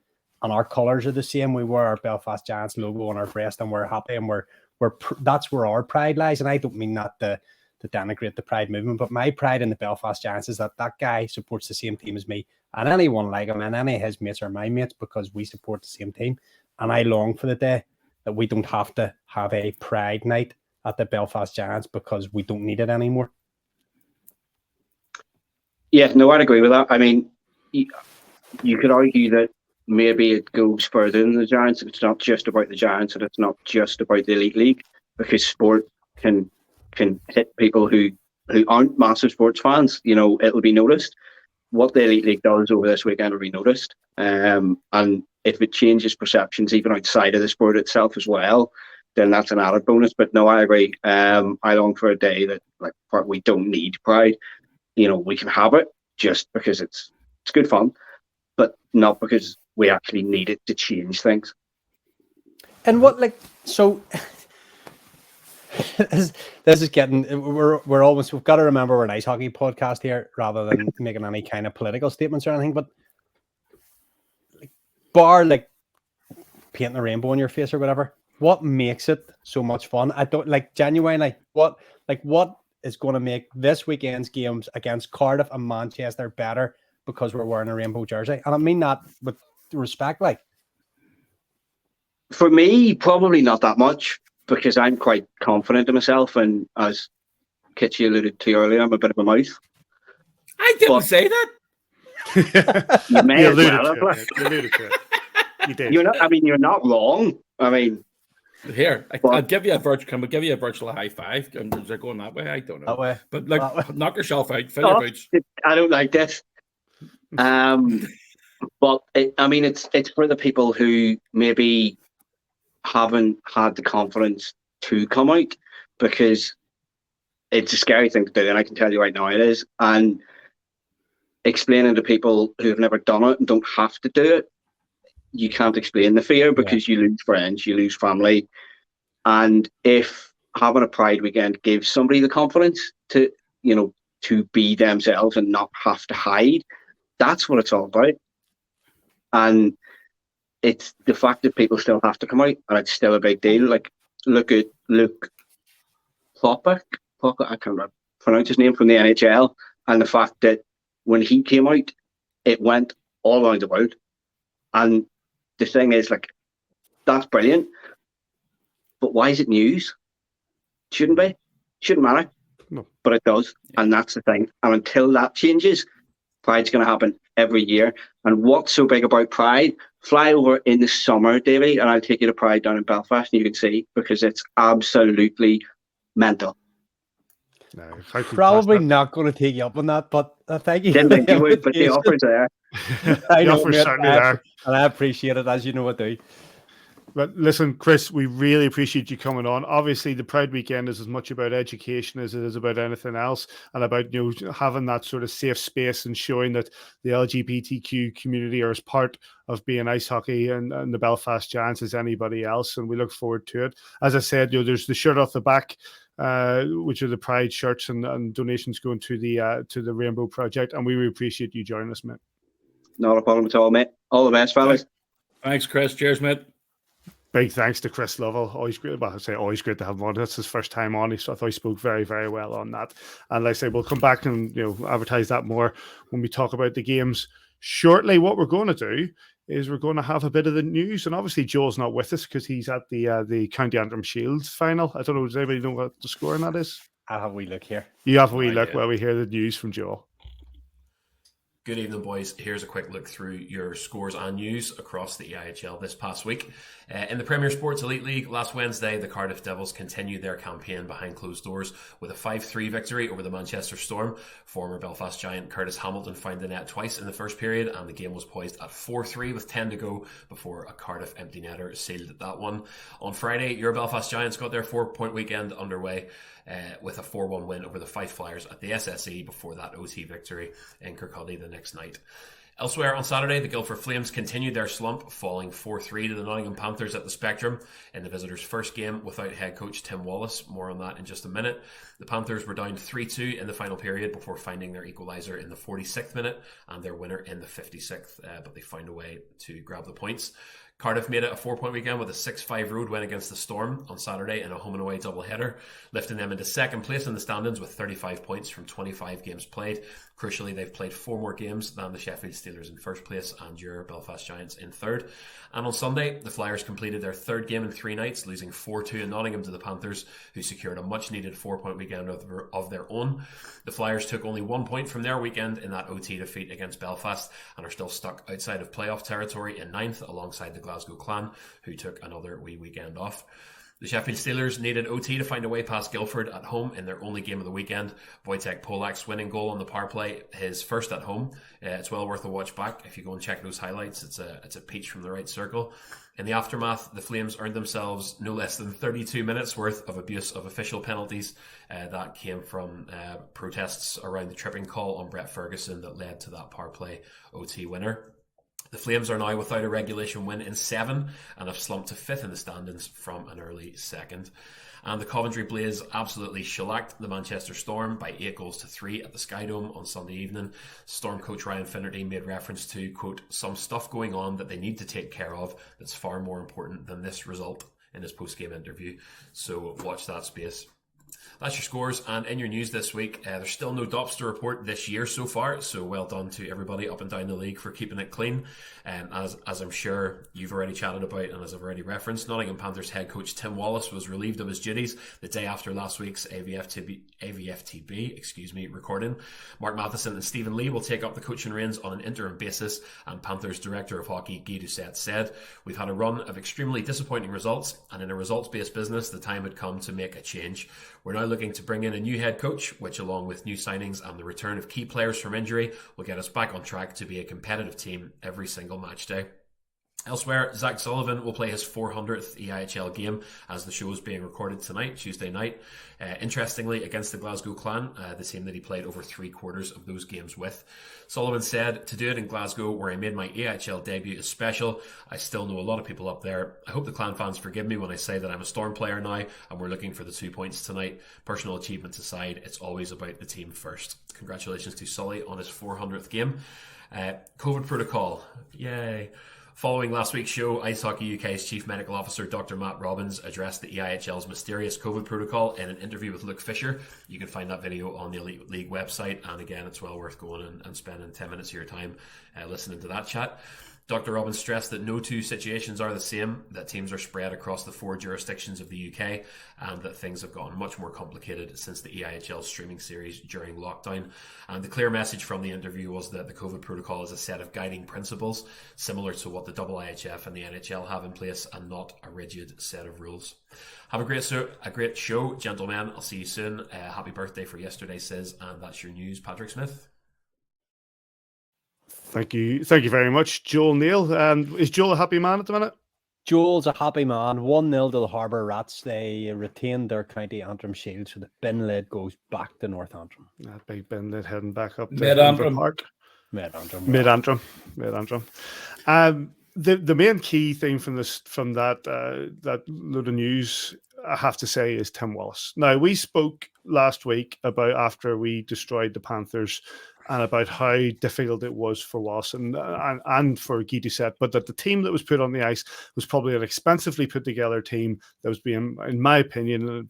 And our colours are the same. We wear our Belfast Giants logo on our breast, and we're happy, and that's where our pride lies. And I don't mean that to denigrate the Pride movement, but my pride in the Belfast Giants is that guy supports the same team as me, and anyone like him, and any of his mates are my mates because we support the same team. And I long for the day that we don't have to have a Pride night at the Belfast Giants because we don't need it anymore. Yeah, no, I'd agree with that. I mean, you could argue that maybe it goes further than the Giants. It's not just about the Giants, and it's not just about the Elite League, because sport can hit people who aren't massive sports fans. You know, it'll be noticed. What the Elite League does over this weekend will be noticed. And if it changes perceptions even outside of the sport itself as well, then that's an added bonus. But no, I agree. I long for a day that we don't need Pride. You know, we can have it just because it's good fun, but not because we actually need it to change things. And this is getting, we've got to remember we're an ice hockey podcast here rather than making any kind of political statements or anything, but bar painting a rainbow on your face or whatever, what makes it so much fun? I don't genuinely what is going to make this weekend's games against Cardiff and Manchester better because we're wearing a rainbow jersey. And I mean that with respect. For me, probably not that much, because I'm quite confident in myself, and as Kitchie alluded to earlier, I'm a bit of a mouth. I didn't say that. You may as well. You alluded to it. You did. You're not wrong. I mean, here, I'll give you a virtual. Can we give you a virtual high five? Is it going that way? I don't know. That way. But knock yourself out. Fill your boots. I don't like this. But it's for the people who maybe haven't had the confidence to come out, because it's a scary thing to do, and I can tell you right now it is. And explaining to people who have never done it and don't have to do it, you can't explain the fear, because you lose friends, you lose family. And if having a Pride weekend gives somebody the confidence to be themselves and not have to hide, that's what it's all about. And it's the fact that people still have to come out, and it's still a big deal. Like, look at Luke Plopper, I can't pronounce his name, from the NHL, and the fact that when he came out, it went all around the world. And the thing is, that's brilliant. But why is it news? Shouldn't be. Shouldn't matter. No. But it does, and that's the thing. And until that changes, Pride's going to happen every year. And what's so big about Pride? Fly over in the summer, Davy, and I'll take you to Pride down in Belfast, and you can see, because it's absolutely mental. No, probably not going to take you up on that, but thank you. Didn't think you would, but the offer's there. I know, offer's certainly there, and I appreciate it, as you know I do. But listen, Chris, we really appreciate you coming on. Obviously, the Pride weekend is as much about education as it is about anything else, and about having that sort of safe space and showing that the LGBTQ community are as part of being ice hockey and the Belfast Giants as anybody else, and we look forward to it. As I said, there's the shirt off the back, which are the Pride shirts, and donations going to the Rainbow Project, and we really appreciate you joining us, mate. Not a problem at all, mate. All the best, fellas. Thanks, Chris. Cheers, mate. Big thanks to Chris Lovell. Always great. Well, I say always great to have him on. That's his first time on. I thought he spoke very, very well on that. And like I say, we'll come back and advertise that more when we talk about the games shortly. What we're going to do is we're going to have a bit of the news, and obviously Joel's not with us because he's at the County Antrim Shields final. I don't know. Does anybody know what the score in that is? I'll have a wee look here. You have a wee look while we hear the news from Joel. Good evening, boys. Here's a quick look through your scores and news across the EIHL this past week. In the Premier Sports Elite League, last Wednesday, the Cardiff Devils continued their campaign behind closed doors with a 5-3 victory over the Manchester Storm. Former Belfast Giant Curtis Hamilton found the net twice in the first period, and the game was poised at 4-3 with 10 to go before a Cardiff empty netter sealed that one. On Friday, your Belfast Giants got their 4-point weekend underway with a 4-1 win over the Fife Flyers at the SSE before that OT victory in Kirkcaldy the next night. Elsewhere on Saturday, the Guildford Flames continued their slump, falling 4-3 to the Nottingham Panthers at the Spectrum in the visitors' first game without head coach Tim Wallace. More on that in just a minute. The Panthers were down 3-2 in the final period before finding their equaliser in the 46th minute and their winner in the 56th, but they found a way to grab the points. Cardiff made it a 4-point weekend with a 6-5 road win against the Storm on Saturday in a home and away doubleheader, lifting them into second place in the standings with 35 points from 25 games played. Crucially, they've played 4 more games than the Sheffield Steelers in first place and your Belfast Giants in third. And on Sunday, the Flyers completed their third game in 3 nights, losing 4-2 in Nottingham to the Panthers, who secured a much-needed 4-point weekend of their own. The Flyers took only 1 point from their weekend in that OT defeat against Belfast and are still stuck outside of playoff territory in 9th alongside the Glasgow Clan, who took another wee weekend off. The Sheffield Steelers needed OT to find a way past Guildford at home in their only game of the weekend. Wojtek Polak's winning goal on the power play, his first at home. It's well worth a watch back. If you go and check those highlights, it's a peach from the right circle. In the aftermath, the Flames earned themselves no less than 32 minutes worth of abuse of official penalties. That came from protests around the tripping call on Brett Ferguson that led to that power play OT winner. The Flames are now without a regulation win in 7 and have slumped to 5th in the standings from an early 2nd. And the Coventry Blaze absolutely shellacked the Manchester Storm by 8-3 at the Sky Dome on Sunday evening. Storm coach Ryan Finnerty made reference to, quote, some stuff going on that they need to take care of that's far more important than this result in his post-game interview. So watch that space. That's your scores, and in your news this week, there's still no DOPS to report this year so far, so well done to everybody up and down the league for keeping it clean. As I'm sure you've already chatted about, and as I've already referenced, Nottingham Panthers head coach Tim Wallace was relieved of his duties the day after last week's AVFTB recording. Mark Matheson and Stephen Lee will take up the coaching reins on an interim basis, and Panthers director of hockey Guy Doucette said, we've had a run of extremely disappointing results, and in a results-based business, the time had come to make a change. We're now looking to bring in a new head coach, which along with new signings and the return of key players from injury will get us back on track to be a competitive team every single match day. Elsewhere, Zach Sullivan will play his 400th EIHL game as the show is being recorded tonight, Tuesday night. Interestingly, against the Glasgow Clan, the team that he played over 3/4 of those games with. Sullivan said, to do it in Glasgow, where I made my EIHL debut, is special. I still know a lot of people up there. I hope the Clan fans forgive me when I say that I'm a Storm player now, and we're looking for the 2 points tonight. Personal achievements aside, it's always about the team first. Congratulations to Sully on his 400th game. COVID protocol. Yay. Following last week's show, Ice Hockey UK's Chief Medical Officer Dr. Matt Robbins addressed the EIHL's mysterious COVID protocol in an interview with Luke Fisher. You can find that video on the Elite League website, and again, it's well worth going and spending 10 minutes of your time listening to that chat. Dr. Robbins stressed that no 2 situations are the same, that teams are spread across the 4 jurisdictions of the UK, and that things have gotten much more complicated since the EIHL streaming series during lockdown. And the clear message from the interview was that the COVID protocol is a set of guiding principles, similar to what the IIHF and the NHL have in place, and not a rigid set of rules. Have a great show, gentlemen. I'll see you soon. Happy birthday for yesterday, Sis, and that's your news, Patrick Smith. Thank you very much, Joel Neal. Is Joel a happy man at the minute? Joel's a happy man. 1-0 to the Harbour Rats. They retained their County Antrim shield, so the bin lid goes back to North Antrim. That big bin lid heading back up to Mid-Antrim. Mid-Antrim. The main key thing from that load of news, I have to say, is Tim Wallace. Now, we spoke last week about after we destroyed the Panthers and about how difficult it was for Wallace and for Guy Doucette, but that the team that was put on the ice was probably an expensively put together team that was being, in my opinion,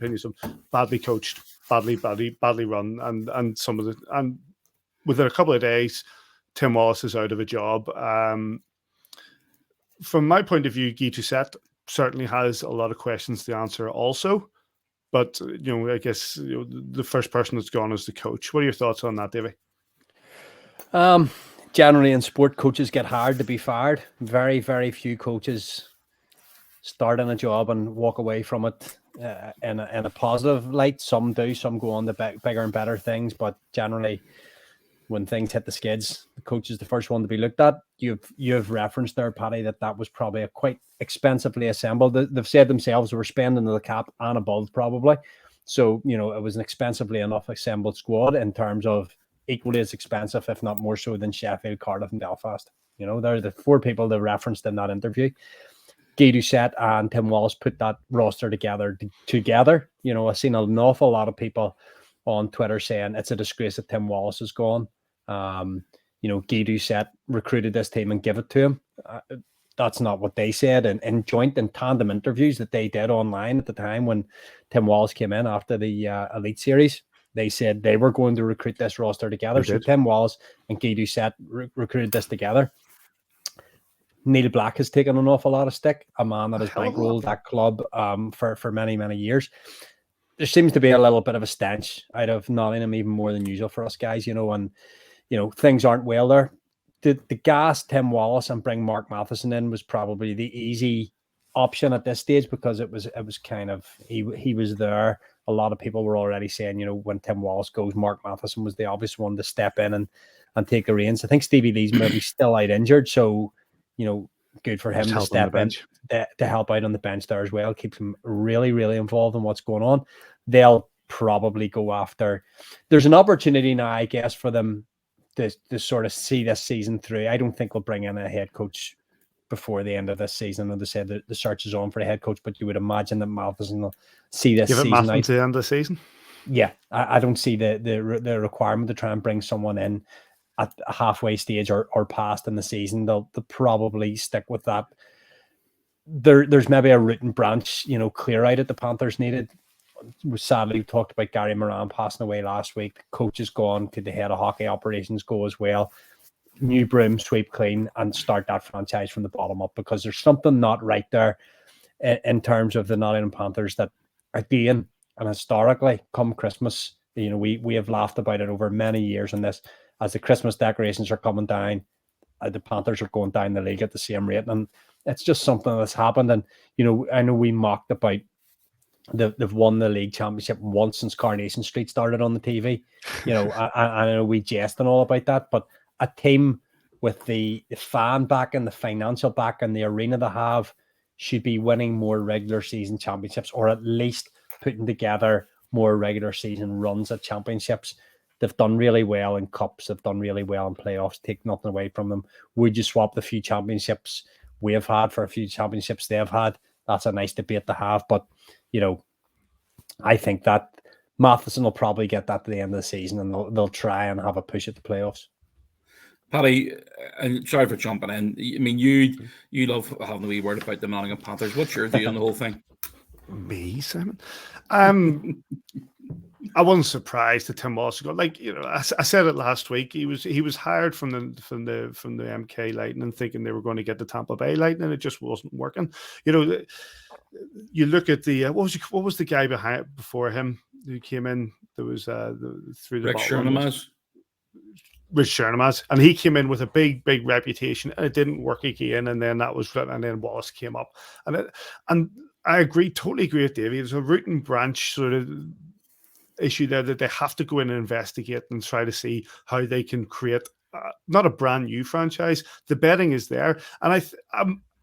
badly coached, badly run, and within a couple of days, Tim Wallace is out of a job. From my point of view, Guy Doucette certainly has a lot of questions to answer also, but I guess the first person that's gone is the coach. What are your thoughts on that, Davy? Generally in sport, coaches get hired to be fired. Very, very few coaches start in a job and walk away from it in a positive light. Some do, some go on to bigger and better things, but generally when things hit the skids, the coach is the first one to be looked at. You've referenced there, Paddy, that was probably a quite expensively assembled. They've said themselves they were spending the cap and above probably. So, it was an expensively enough assembled squad in terms of equally as expensive, if not more so, than Sheffield, Cardiff and Belfast. They're the 4 people they referenced in that interview. Guy Doucette and Tim Wallace put that roster together. I've seen an awful lot of people on Twitter saying it's a disgrace that Tim Wallace is gone. Guy Doucette recruited this team and give it to him. that's not what they said. And in joint and tandem interviews that they did online at the time when Tim Wallace came in after the Elite Series, they said they were going to recruit this roster together. So Tim Wallace and Guy Doucette recruited this together. Neil Black has taken an awful lot of stick, a man that has bankrolled that club for many, many years. There seems to be a little bit of a stench out of Nottingham, even more than usual for us guys, and things aren't well there. The gas Tim Wallace and bring Mark Matheson in was probably the easy option at this stage, because it was kind of he was there. A lot of people were already saying, when Tim Wallace goes, Mark Matheson was the obvious one to step in and take the reins. I think Stevie Lee's maybe still out injured, so good for him to step in to help out on the bench there as well. Keeps him really, really involved in what's going on. They'll probably go after. There's an opportunity now, I guess, for them to sort of see this season through. I don't think we'll bring in a head coach before the end of this season. And they said that the search is on for a head coach, but you would imagine that Matheson will see this season out to the end of the season. Yeah, I don't see the requirement to try and bring someone in at a halfway stage or past in the season. They'll probably stick with that. There's maybe a root and branch, clear out at the Panthers needed. Sadly, we talked about Gary Moran passing away last week. The coach is gone. Could the head of hockey operations go as well? New broom, sweep clean, and start that franchise from the bottom up, because there's something not right there in terms of the Nottingham Panthers that, again, and historically, come Christmas, we have laughed about it over many years in this. As the Christmas decorations are coming down, the Panthers are going down the league at the same rate. And it's just something that's happened. And, I know we mocked about they've won the league championship once since Coronation Street started on the TV. I know we jest and all about that, but a team with the fan back and the financial back and the arena they have should be winning more regular season championships, or at least putting together more regular season runs at championships. They've done really well in cups. They've done really well in playoffs. Take nothing away from them. Would you swap the few championships we have had for a few championships they've had? That's a nice debate to have. But, I think that Matheson will probably get that to the end of the season, and they'll try and have a push at the playoffs. Paddy, and sorry for jumping in. I mean, you love having a wee word about the Nottingham Panthers. What's your view on the whole thing? Me, Simon? I wasn't surprised that Tim Wallace got, I said it last week. He was hired from the MK Lightning, thinking they were going to get the Tampa Bay Lightning. It just wasn't working. You look at the what was the guy before him who came in? There was through the Rick Chernomaz. Rich Chernomaz, and he came in with a big reputation, and it didn't work again. And then then Wallace came up, and I totally agree with Davey. There's a root and branch sort of issue there that they have to go in and investigate and try to see how they can create not a brand new franchise. The betting is there, and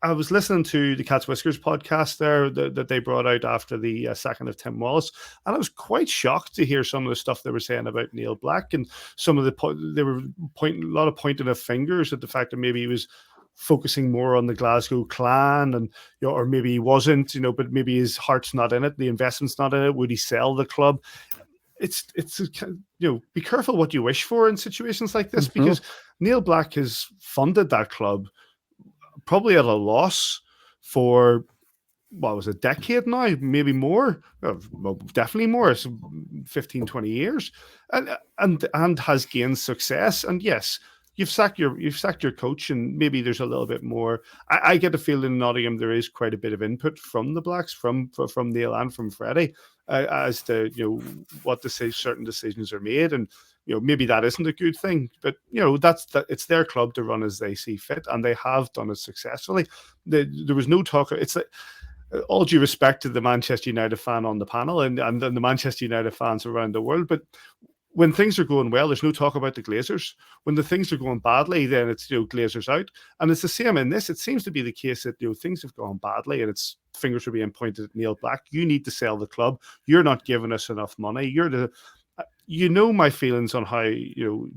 I was listening to the Cat's Whiskers podcast there that they brought out after the sacking of Tim Wallace, and I was quite shocked to hear some of the stuff they were saying about Neil Black, and some of they were pointing of fingers at the fact that maybe he was focusing more on the Glasgow clan, and or maybe he wasn't, but maybe his heart's not in it, the investment's not in it. Would he sell the club? It's be careful what you wish for in situations like this, because Neil Black has funded that club probably at a loss for a decade now, maybe more, well, definitely more, 15, 20 years, and has gained success. And yes, you've sacked your coach, and maybe there's a little bit more. I get a feeling in Nottingham there is quite a bit of input from the Blacks, from Neil and from Freddie, as to what certain decisions are made, and maybe that isn't a good thing, but it's their club to run as they see fit, and they have done it successfully. There was no talk. It's like, all due respect to the Manchester United fan on the panel and the Manchester United fans around the world, but when things are going well, there's no talk about the Glazers. When the things are going badly, then it's Glazers out. And it's the same in this. It seems to be the case that things have gone badly, and it's fingers are being pointed at Neil Black. You need to sell the club. You're not giving us enough money. My feelings on how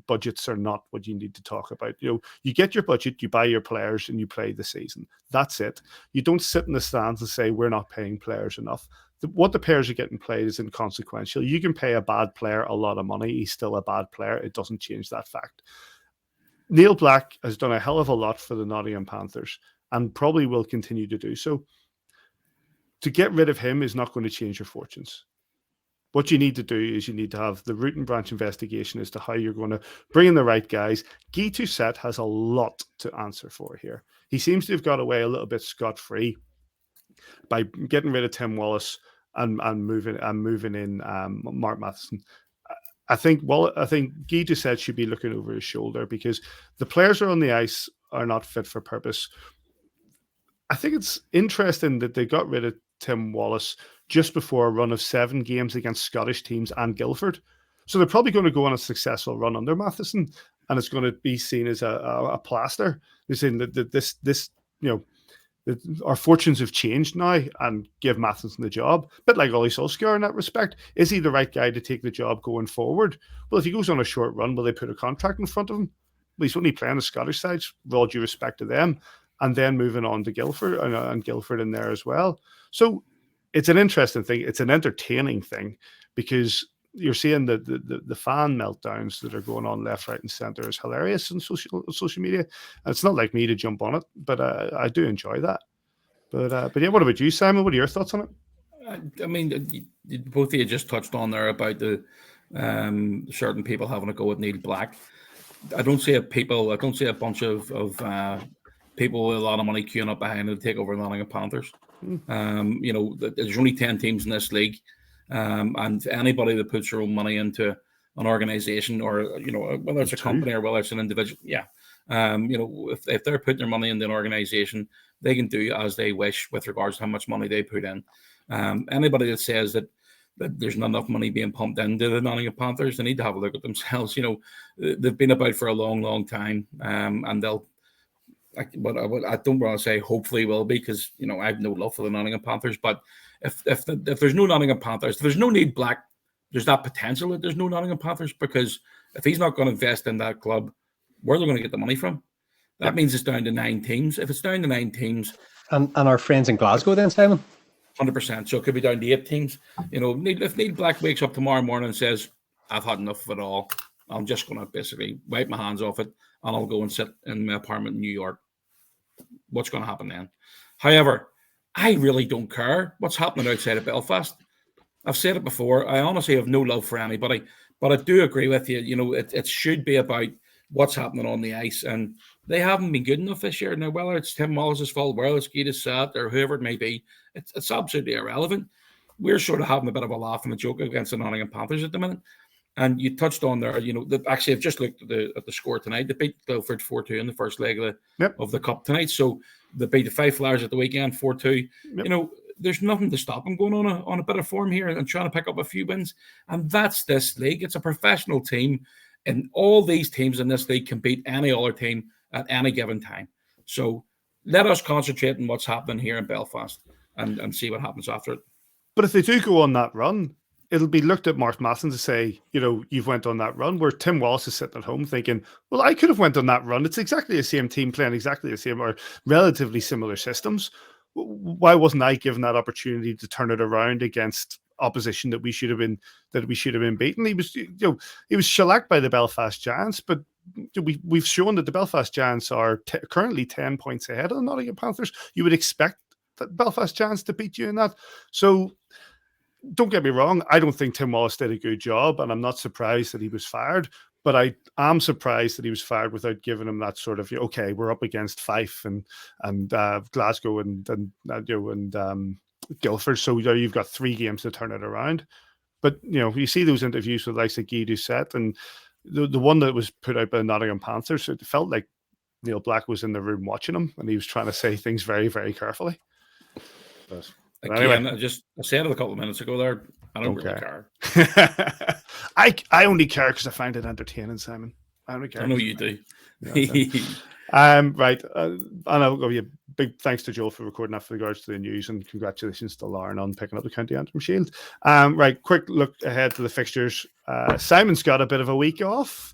budgets are not what you need to talk about. You get your budget, you buy your players, and you play the season. That's it. You don't sit in the stands and say we're not paying players enough. What the players are getting played is inconsequential. You can pay a bad player a lot of money. He's still a bad player. It doesn't change that fact. Neil Black has done a hell of a lot for the Nottingham Panthers, and probably will continue to do so. To get rid of him is not going to change your fortunes. What you need to do is you need to have the root and branch investigation as to how you're going to bring in the right guys. Guy Doucette has a lot to answer for here. He seems to have got away a little bit scot-free by getting rid of Tim Wallace and moving in Mark Matheson. I think Guy Doucette should be looking over his shoulder because the players who are on the ice are not fit for purpose. I think it's interesting that they got rid of Tim Wallace just before a run of 7 games against Scottish teams and Guildford. So they're probably going to go on a successful run under Matheson, and it's going to be seen as a plaster. They're saying that this our fortunes have changed now and give Matheson the job. A bit like Ollie Solskjaer in that respect. Is he the right guy to take the job going forward? Well, if he goes on a short run, will they put a contract in front of him? Well, he's only playing the Scottish sides, with all due respect to them, and then moving on to Guildford and Guildford in there as well. So it's an interesting thing. It's an entertaining thing because you're seeing the fan meltdowns that are going on left, right, and centre is hilarious on social media. And it's not like me to jump on it, but I do enjoy that. But yeah, what about you, Simon? What are your thoughts on it? I mean, both of you just touched on there about the certain people having a go at Neil Black. I don't see a bunch of people with a lot of money queuing up behind to take over the Nottingham Panthers. There's only 10 teams in this league. And anybody that puts their own money into an organization or, whether it's a company or whether it's an individual, if they're putting their money into an organization, they can do as they wish with regards to how much money they put in. Anybody that says that there's not enough money being pumped into the Nottingham Panthers, they need to have a look at themselves. They've been about for a long, long time, and they'll. I don't want to say hopefully will be because I have no love for the Nottingham Panthers. But if there's no Nottingham Panthers, if there's no Neil Black, there's that potential that there's no Nottingham Panthers because if he's not going to invest in that club, where are they going to get the money from? That means it's down to 9 teams. If it's down to 9 teams, and our friends in Glasgow, then Simon, 100%. So it could be down to 8 teams. If Neil Black wakes up tomorrow morning and says, "I've had enough of it all. I'm just going to basically wipe my hands off it, and I'll go and sit in my apartment in New York." What's going to happen then? However, I really don't care what's happening outside of Belfast. I've said it before. I honestly have no love for anybody, but I do agree with you. It should be about what's happening on the ice, and they haven't been good enough this year. Now, whether it's Tim Wallace's fault, whether it's Guy Doucette or whoever it may be, it's absolutely irrelevant. We're sort of having a bit of a laugh and a joke against the Nottingham Panthers at the minute. And you touched on there, actually, I've just looked at the score tonight. They beat Guildford 4-2 in the first leg of the Cup tonight. So they beat the Fife Flyers at the weekend 4-2. Yep. There's nothing to stop them going on a bit of form here and trying to pick up a few wins. And that's this league. It's a professional team. And all these teams in this league can beat any other team at any given time. So let us concentrate on what's happening here in Belfast and see what happens after it. But if they do go on that run, it'll be looked at Mark Matheson to say, you've went on that run, where Tim Wallace is sitting at home thinking, well, I could have went on that run. It's exactly the same team playing exactly the same or relatively similar systems. Why wasn't I given that opportunity to turn it around against opposition that we should have been beaten? He was shellacked by the Belfast Giants, but we've shown that the Belfast Giants are currently 10 points ahead of the Nottingham Panthers. You would expect that Belfast Giants to beat you in that. So don't get me wrong, I don't think Tim Wallace did a good job, and I'm not surprised that he was fired. But I am surprised that he was fired without giving him that sort of, okay, we're up against Fife and Glasgow and Guildford, so you've got 3 games to turn it around. But you see those interviews with like Guy Doucette and the one that was put out by the Nottingham Panthers, it felt like Neil Black was in the room watching him, and he was trying to say things very, very carefully. But again, anyway. I said it a couple of minutes ago there. I don't really care. I only care because I find it entertaining, Simon. I only care. I know you do. Right. And I'll give you a big thanks to Joel for recording that for regards to the news, and congratulations to Lauren on picking up the County Antrim Shield. Right. Quick look ahead to the fixtures. Simon's got a bit of a week off.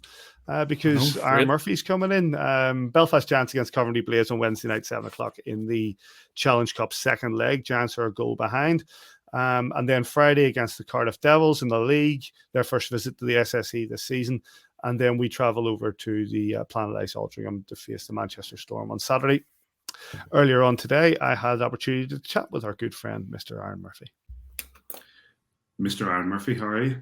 Because Aaron Murphy's coming in. Belfast Giants against Coventry Blaze on Wednesday night, 7:00 in the Challenge Cup second leg. Giants are a goal behind. And then Friday against the Cardiff Devils in the league, their first visit to the SSE this season. And then we travel over to the Planet Ice Altrincham to face the Manchester Storm on Saturday. Earlier on today, I had the opportunity to chat with our good friend, Mr. Aaron Murphy. Mr. Aaron Murphy, how are you?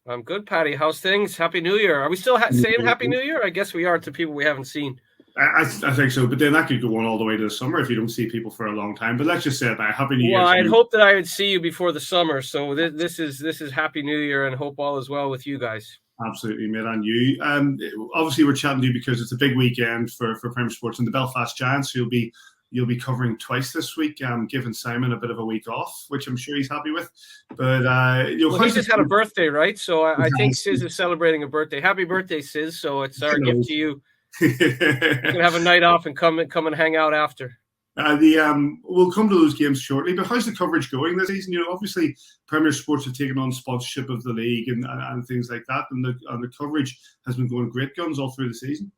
I'm good, Paddy. How's things? Happy New Year. Are we still saying Happy New Year? I guess we are to people we haven't seen. I think so, but then that could go on all the way to the summer if you don't see people for a long time. But let's just say that Happy New Year. Well, I'd hope that I would see you before the summer. So this is Happy New Year, and hope all is well with you guys. Absolutely, mate, and you. Obviously, we're chatting to you because it's a big weekend for Premier Sports and the Belfast Giants. You'll be covering twice this week, giving Simon a bit of a week off, which I'm sure he's happy with. But he just had a birthday, right? So I think Sis is celebrating a birthday. Happy birthday, Sis! So it's our gift to you. You can have a night off and come and hang out after. We'll come to those games shortly, but how's the coverage going this season? Obviously Premier Sports have taken on sponsorship of the league and things like that, and the coverage has been going great guns all through the season.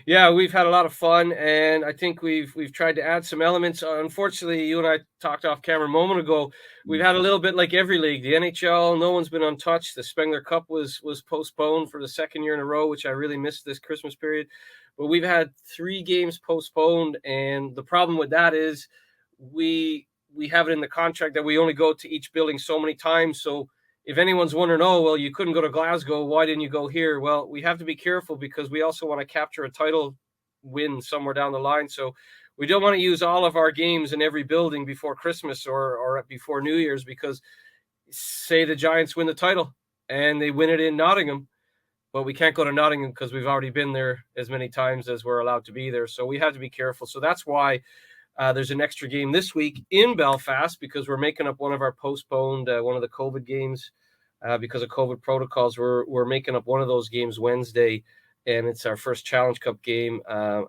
Yeah, we've had a lot of fun, and I think we've tried to add some elements. Unfortunately, you and I talked off camera a moment ago. We've had a little bit like every league. The NHL, no one's been untouched. The Spengler Cup was postponed for the second year in a row, which I really missed this Christmas period. But we've had 3 games postponed, and the problem with that is we have it in the contract that we only go to each building so many times. So if anyone's wondering, oh, well, you couldn't go to Glasgow, why didn't you go here? Well, we have to be careful because we also want to capture a title win somewhere down the line. So we don't want to use all of our games in every building before Christmas or before New Year's, because say the Giants win the title and they win it in Nottingham, but we can't go to Nottingham because we've already been there as many times as we're allowed to be there. So we have to be careful. So that's why there's an extra game this week in Belfast, because we're making up one of our postponed, one of the COVID games because of COVID protocols. We're making up one of those games Wednesday, and it's our first Challenge Cup game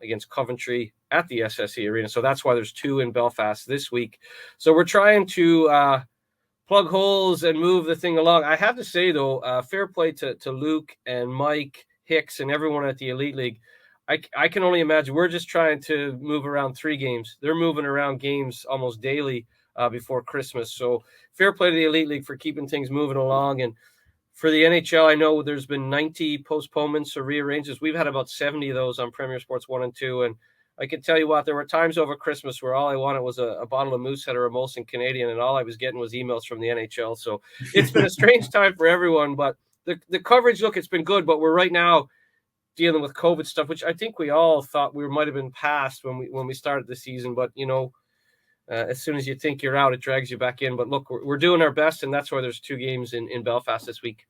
against Coventry at the SSE Arena. So that's why there's 2 in Belfast this week. So we're trying to plug holes and move the thing along. I have to say, though, fair play to Luke and Mike Hicks and everyone at the Elite League. I can only imagine. We're just trying to move around 3 games. They're moving around games almost daily before Christmas. So fair play to the Elite League for keeping things moving along. And for the NHL, I know there's been 90 postponements or rearrangements. We've had about 70 of those on Premier Sports 1 and 2. And I can tell you what, there were times over Christmas where all I wanted was a bottle of Moosehead or a Molson Canadian, and all I was getting was emails from the NHL. So it's been a strange time for everyone. But the coverage, look, it's been good. But we're right now dealing with COVID stuff, which I think we all thought we might have been past when we started the season. But, as soon as you think you're out, it drags you back in. But look, we're doing our best, and that's why there's 2 games in Belfast this week.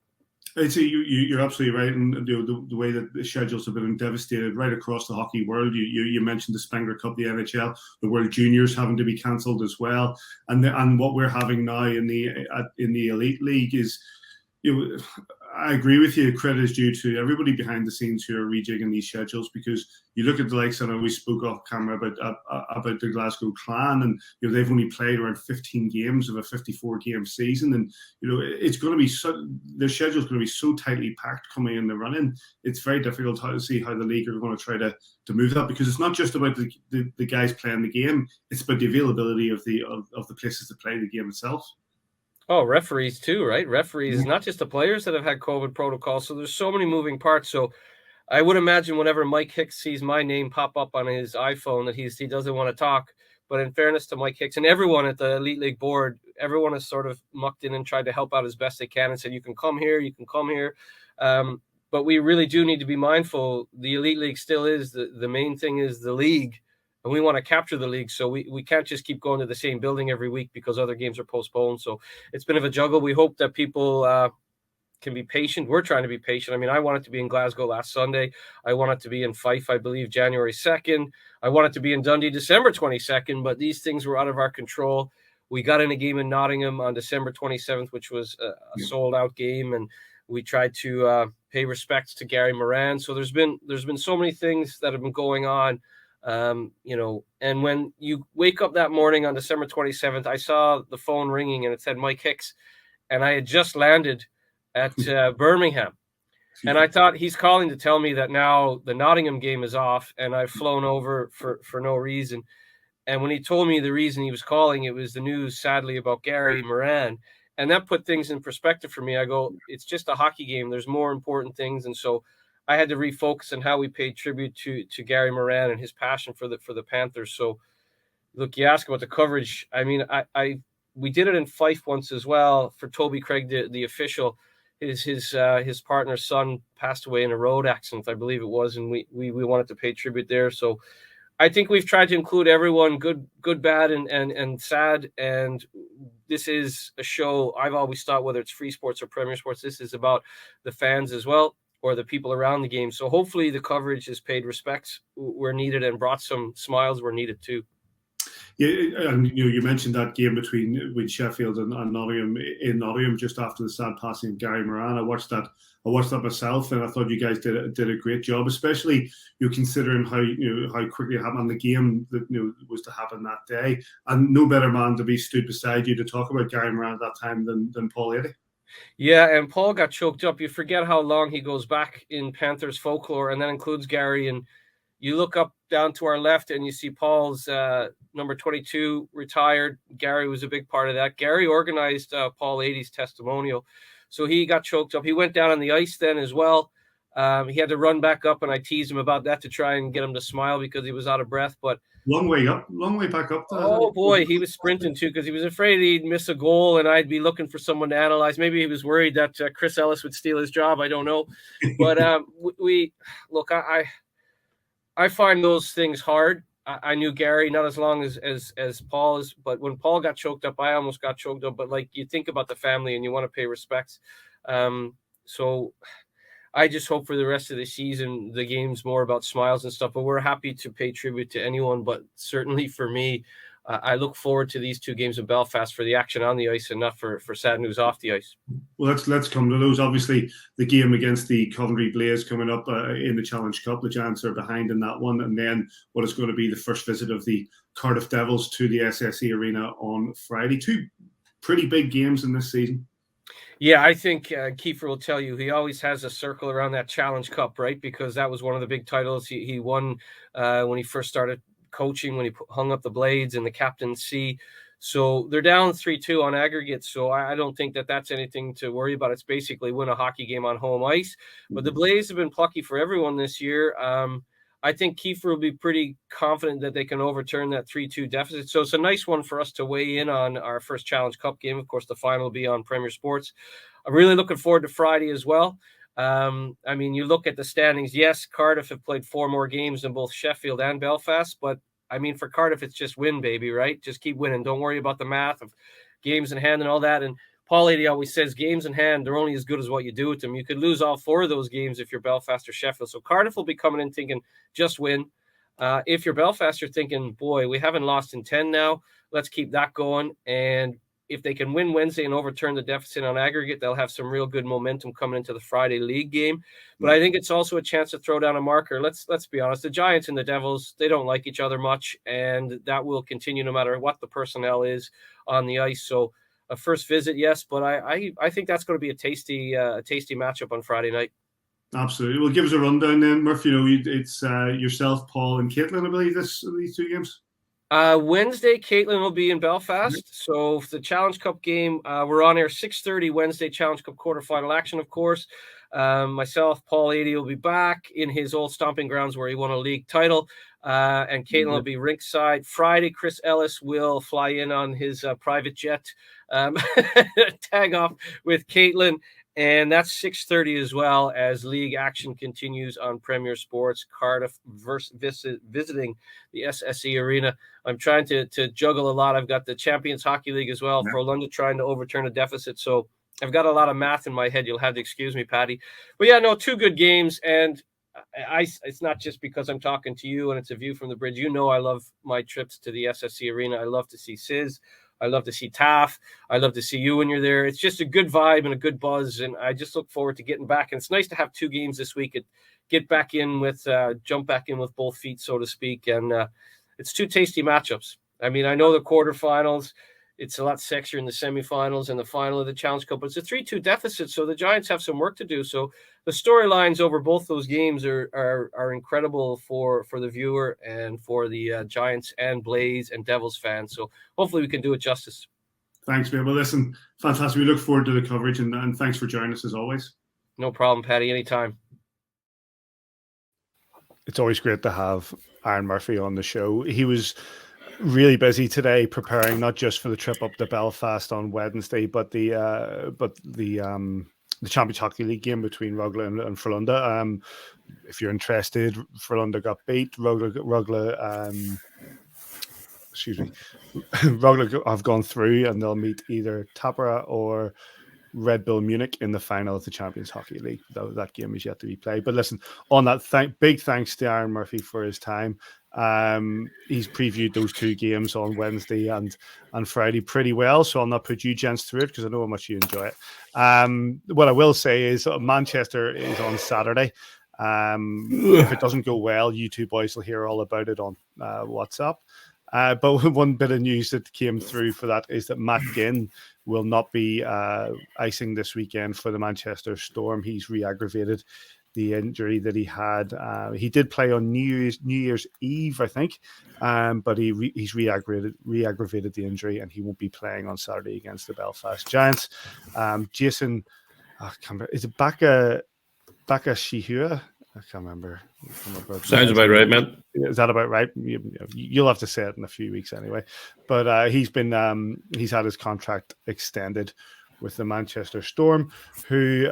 I'd say you're absolutely right, and the way that the schedules have been devastated right across the hockey world. You mentioned the Spengler Cup, the NHL, the World Juniors having to be cancelled as well, and what we're having now in the Elite League is, I agree with you. Credit is due to everybody behind the scenes who are rejigging these schedules, because you look at the likes, and we spoke off camera about the Glasgow Clan, and they've only played around 15 games of a 54-game season, and it's going to be their schedule's going to be so tightly packed coming in the run-in. It's very difficult to see how the league are going to try to move that, because it's not just about the guys playing the game; it's about the availability of the places to play the game itself. Oh, referees too, right? Referees, not just the players that have had COVID protocols. So there's so many moving parts. So I would imagine whenever Mike Hicks sees my name pop up on his iPhone that he doesn't want to talk. But in fairness to Mike Hicks and everyone at the Elite League board, everyone has sort of mucked in and tried to help out as best they can and said, you can come here, you can come here. But we really do need to be mindful. The Elite League still is the main thing is the league. And we want to capture the league, so we can't just keep going to the same building every week because other games are postponed. So it's been of a juggle. We hope that people can be patient. We're trying to be patient. I mean, I wanted to be in Glasgow last Sunday. I wanted to be in Fife, I believe, January 2nd. I wanted to be in Dundee December 22nd, but these things were out of our control. We got in a game in Nottingham on December 27th, which was a sold-out game, and we tried to pay respects to Gary Moran. So there's been so many things that have been going on. And when you wake up that morning on December 27th, I saw the phone ringing and it said Mike Hicks, and I had just landed at Birmingham, and I thought he's calling to tell me that now the Nottingham game is off and I've flown over for no reason. And when he told me the reason he was calling, it was the news, sadly, about Gary Moran, and that put things in perspective for me. I go, it's just a hockey game. There's more important things. And so I had to refocus on how we paid tribute to Gary Moran and his passion for the Panthers. So, look, you ask about the coverage. I mean, we did it in Fife once as well for Toby Craig, the official. His partner's son passed away in a road accident, I believe it was, and we wanted to pay tribute there. So I think we've tried to include everyone, good, bad, and sad. And this is a show, I've always thought, whether it's Free Sports or Premier Sports, this is about the fans as well, or the people around the game. So hopefully the coverage has paid respects where needed and brought some smiles where needed too. Yeah, and you mentioned that game between Sheffield and Nottingham in Nottingham just after the sad passing of Gary Moran. I watched that myself, and I thought you guys did a great job, especially considering how quickly it happened on the game that was to happen that day, and no better man to be stood beside you to talk about Gary Moran at that time than Paul Eadie. Yeah, and Paul got choked up. You forget how long he goes back in Panthers folklore, and that includes Gary. And you look up down to our left and you see Paul's number 22 retired. Gary was a big part of that. Gary organized Paul Eadie's testimonial. So he got choked up. He went down on the ice then as well. He had to run back up, and I teased him about that to try and get him to smile because he was out of breath. But long way back up. Oh boy, he was sprinting too because he was afraid he'd miss a goal, and I'd be looking for someone to analyze. Maybe he was worried that Chris Ellis would steal his job. I don't know. But I find those things hard. I knew Gary not as long as Paul is, but when Paul got choked up, I almost got choked up. But like, you think about the family and you want to pay respects. So I just hope for the rest of the season, the game's more about smiles and stuff, but we're happy to pay tribute to anyone. But certainly for me, I look forward to these two games in Belfast for the action on the ice and not for sad news off the ice. Well, let's come to those. Obviously, the game against the Coventry Blaze coming up in the Challenge Cup. The Giants are behind in that one. And then what is going to be the first visit of the Cardiff Devils to the SSE Arena on Friday. Two pretty big games in this season. Yeah, I think Keefe will tell you he always has a circle around that Challenge Cup, right? Because that was one of the big titles he won when he first started coaching, when he hung up the blades and the captaincy. So they're down 3-2 on aggregate. So I don't think that's anything to worry about. It's basically win a hockey game on home ice. But the Blaze have been plucky for everyone this year. I think Keefe will be pretty confident that they can overturn that 3-2 deficit. So it's a nice one for us to weigh in on our first Challenge Cup game. Of course, the final will be on Premier Sports. I'm really looking forward to Friday as well. I mean, you look at the standings. Yes, Cardiff have played 4 more games than both Sheffield and Belfast. But, I mean, for Cardiff, it's just win, baby, right? Just keep winning. Don't worry about the math of games in hand and all that. And Paul Eadie always says games in hand, they're only as good as what you do with them. You could lose all 4 of those games if you're Belfast or Sheffield. So Cardiff will be coming in thinking, just win. If you're Belfast, you're thinking, boy, we haven't lost in 10 now. Let's keep that going. And if they can win Wednesday and overturn the deficit on aggregate, they'll have some real good momentum coming into the Friday league game. But I think it's also a chance to throw down a marker. Let's be honest. The Giants and the Devils, they don't like each other much, and that will continue no matter what the personnel is on the ice. So a first visit, yes, but I think that's going to be a tasty matchup on Friday night. Absolutely. Well, give us a rundown then, Murph. It's yourself, Paul, and Caitlin, I believe, these 2 games. Wednesday, Caitlin will be in Belfast. So for the Challenge Cup game, we're on air 6:30 Wednesday, Challenge Cup quarterfinal action, of course. Myself, Paul Eadie will be back in his old stomping grounds where he won a league title. And Caitlin will be rinkside. Friday, Chris Ellis will fly in on his private jet, tag off with Caitlin. And that's 6:30 as well as league action continues on Premier Sports. Cardiff visiting the SSE Arena. I'm trying to juggle a lot. I've got the Champions Hockey League as well for London trying to overturn a deficit. So I've got a lot of math in my head. You'll have to excuse me, Patty. But yeah, no, 2 good games. And it's not just because I'm talking to you and it's a view from the bridge. You know I love my trips to the SSE Arena. I love to see Sis. I love to see Taff. I love to see you when you're there. It's just a good vibe and a good buzz, and I just look forward to getting back. And it's nice to have 2 games this week. Jump back in with both feet, so to speak. And it's 2 tasty matchups. I mean, I know the quarterfinals. It's a lot sexier in the semifinals and the final of the Challenge Cup, but it's a 3-2 deficit, so the Giants have some work to do. So the storylines over both those games are incredible for the viewer and for the Giants and Blaze and Devils fans. So hopefully we can do it justice. Thanks, man. Well, listen, fantastic. We look forward to the coverage, and thanks for joining us as always. No problem, Patty. Anytime. it's always great to have Aaron Murphy on the show. He was really busy today preparing not just for the trip up to Belfast on Wednesday, but the Champions Hockey League game between Rugla and Frölunda. If you're interested, Frölunda got beat. Rugla have gone through, and they'll meet either Tappara or Red Bull Munich in the final of the Champions Hockey League. That game is yet to be played. But listen, on that, big thanks to Aaron Murphy for his time. He's previewed those two games on Wednesday and Friday pretty well, so I'll not put you gents through it because I know how much you enjoy it. What I will say is Manchester is on Saturday. If it doesn't go well, you two boys will hear all about it on WhatsApp. But one bit of news that came through for that is that Matt Ginn will not be icing this weekend for the Manchester Storm. He's re-aggravated the injury that he had. He did play on New Year's Eve, I think, but he's re-aggravated the injury, and he won't be playing on Saturday against the Belfast Giants. Jason, is it Baka Shihua? I can't remember. Sounds about right, man. Is that about right? You'll have to say it in a few weeks anyway. But he's had his contract extended with the Manchester Storm, who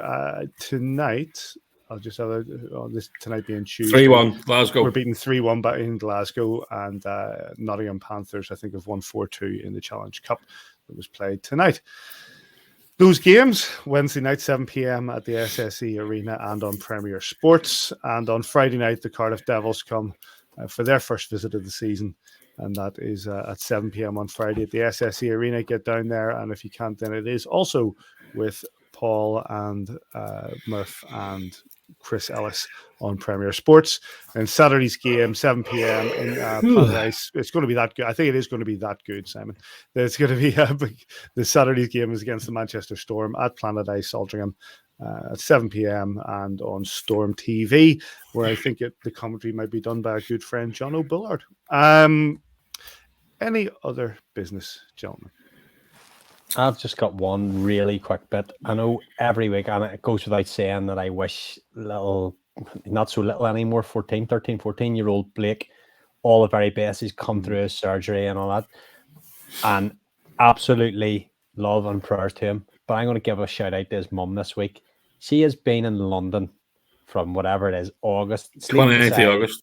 tonight, I'll just have this tonight being Tuesday. 3-1 Glasgow. We're beating 3-1 in Glasgow, and Nottingham Panthers, I think, have won 4-2 in the Challenge Cup that was played tonight. Those games, Wednesday night, 7 p.m. at the SSE Arena and on Premier Sports. And on Friday night, the Cardiff Devils come for their first visit of the season. And that is at 7 p.m. on Friday at the SSE Arena. Get down there. And if you can't, then it is also with Paul and Murph and Chris Ellis on Premier Sports. And Saturday's game, 7 p.m. in Planet Ice. It's going to be that good. I think it is going to be that good, Simon. It's going to be the Saturday's game is against the Manchester Storm at Planet Ice, Aldringham, at 7 p.m. and on Storm TV, where I think the commentary might be done by a good friend, John O'Bullard. Any other business, gentlemen? I've just got one really quick bit. I know every week, and it goes without saying that I wish not so little anymore, 14-year-old Blake, all the very best. He's come through his surgery and all that. And absolutely love and prayers to him. But I'm going to give a shout out to his mum this week. She has been in London from whatever it is, August. 29th of August.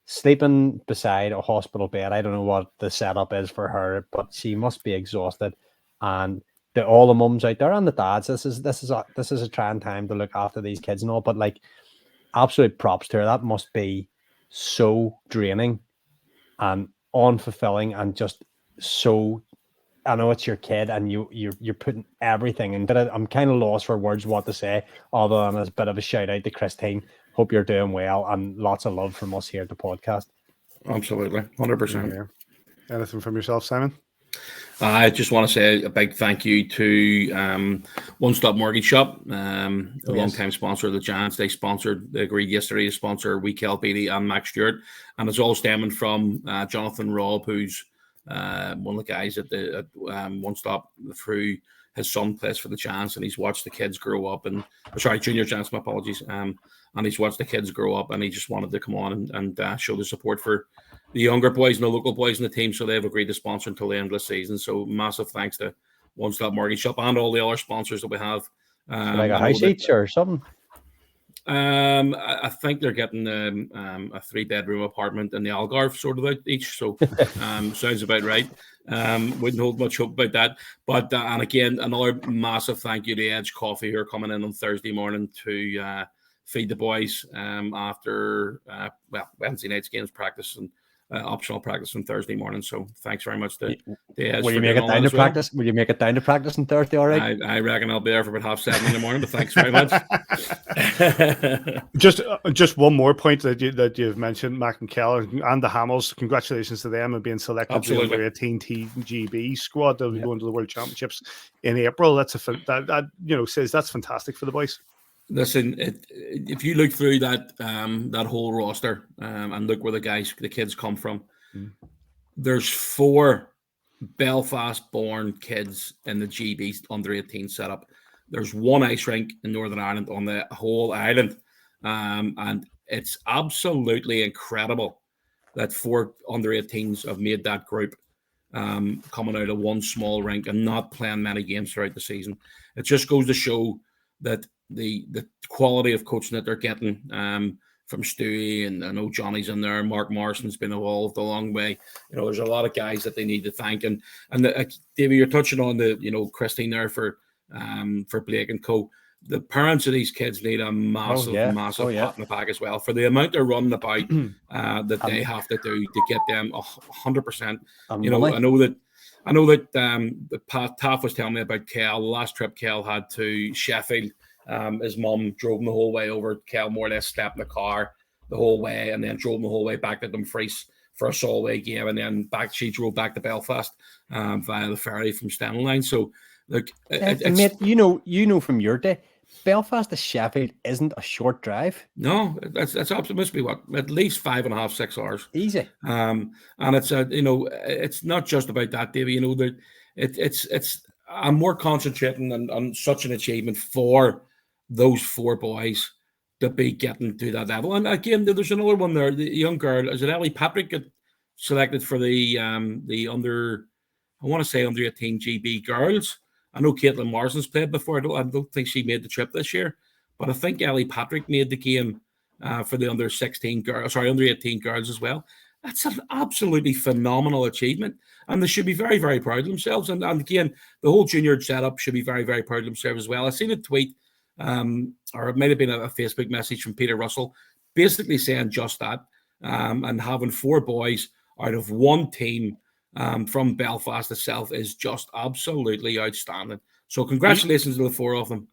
Sleeping beside a hospital bed. I don't know what the setup is for her, but she must be exhausted. And all the mums out there and the dads, this is a trying time to look after these kids and all. But like, absolute props to her. That must be so draining and unfulfilling, and just so. I know it's your kid, and you're putting everything into it. I'm kind of lost for words what to say, other than as a bit of a shout out to Christine. Hope you're doing well, and lots of love from us here at the podcast. Absolutely, 100%. Yeah. Anything from yourself, Simon? I just want to say a big thank you to One Stop Mortgage Shop, a long-time sponsor of the Giants. They agreed yesterday to sponsor Weekel Beatty and Max Stewart, and it's all stemming from Jonathan Robb, who's one of the guys at One Stop through his son plays for the Giants, and he's watched the kids grow up. Junior Giants, my apologies. And he's watched the kids grow up, and he just wanted to come on and show the support for the younger boys and the local boys in the team. So they've agreed to sponsor until the end of the season. So massive thanks to One Stop Mortgage Shop and all the other sponsors that we have. Like a house each or something? I think they're getting a 3-bedroom apartment in the Algarve sort of out each. So sounds about right. Wouldn't hold much hope about that. But and again, another massive thank you to Edge Coffee, who are coming in on Thursday morning to feed the boys after Wednesday night's games practice and optional practice on Thursday morning. So thanks very much to Edge. Will you make it down to practice? Will you make it down to practice on Thursday? All right. I reckon I'll be there for about 7:30 in the morning. But thanks very much. Just one more point that you've mentioned, Mac and Keller and the Hamels. Congratulations to them on being selected to the under 18 TGB squad that will be going to the World Championships in April. That's says that's fantastic for the boys. Listen, if you look through that whole roster and look where the kids come from, there's 4 Belfast-born kids in the GB under 18 setup. There's 1 ice rink in Northern Ireland on the whole island, and it's absolutely incredible that 4 under-18s have made that group, coming out of one small rink and not playing many games throughout the season. It just goes to show that the quality of coaching that they're getting from Stewie, and I know Johnny's in there. Mark Morrison's been involved a long way. There's a lot of guys that they need to thank. And Davey, you're touching on the Christine there for Blake and co. The parents of these kids need a massive pat in the back as well for the amount they're running about that they have to do to get them 100%. I know that Taff was telling me about Kel. The last trip Kel had to Sheffield, his mum drove him the whole way over. Kel more or less slept in the car the whole way, and then drove him the whole way back to Dumfries for a Solway game, and then she drove back to Belfast via the ferry from Stanley Line. So, look, mate, you know from your day, Belfast to Sheffield isn't a short drive. No, that's absolutely must be what, at least 5.5, 6 hours. Easy. And it's it's not just about that, Davey. That it's I'm more concentrating on such an achievement for those 4 boys to be getting to that level. And again, there's another one there. The young girl, is it Ellie Patrick, got selected for the under 18 GB girls. I know Caitlin Morrison's played before. I don't think she made the trip this year, but I think Ellie Patrick made the game for the under 18 girls as well. That's an absolutely phenomenal achievement, and they should be very, very proud of themselves. And again, the whole junior setup should be very, very proud of themselves as well. I seen a tweet, or it might have been a Facebook message from Peter Russell, basically saying just that, and having 4 boys out of one team from Belfast itself is just absolutely outstanding. So congratulations to the 4 of them.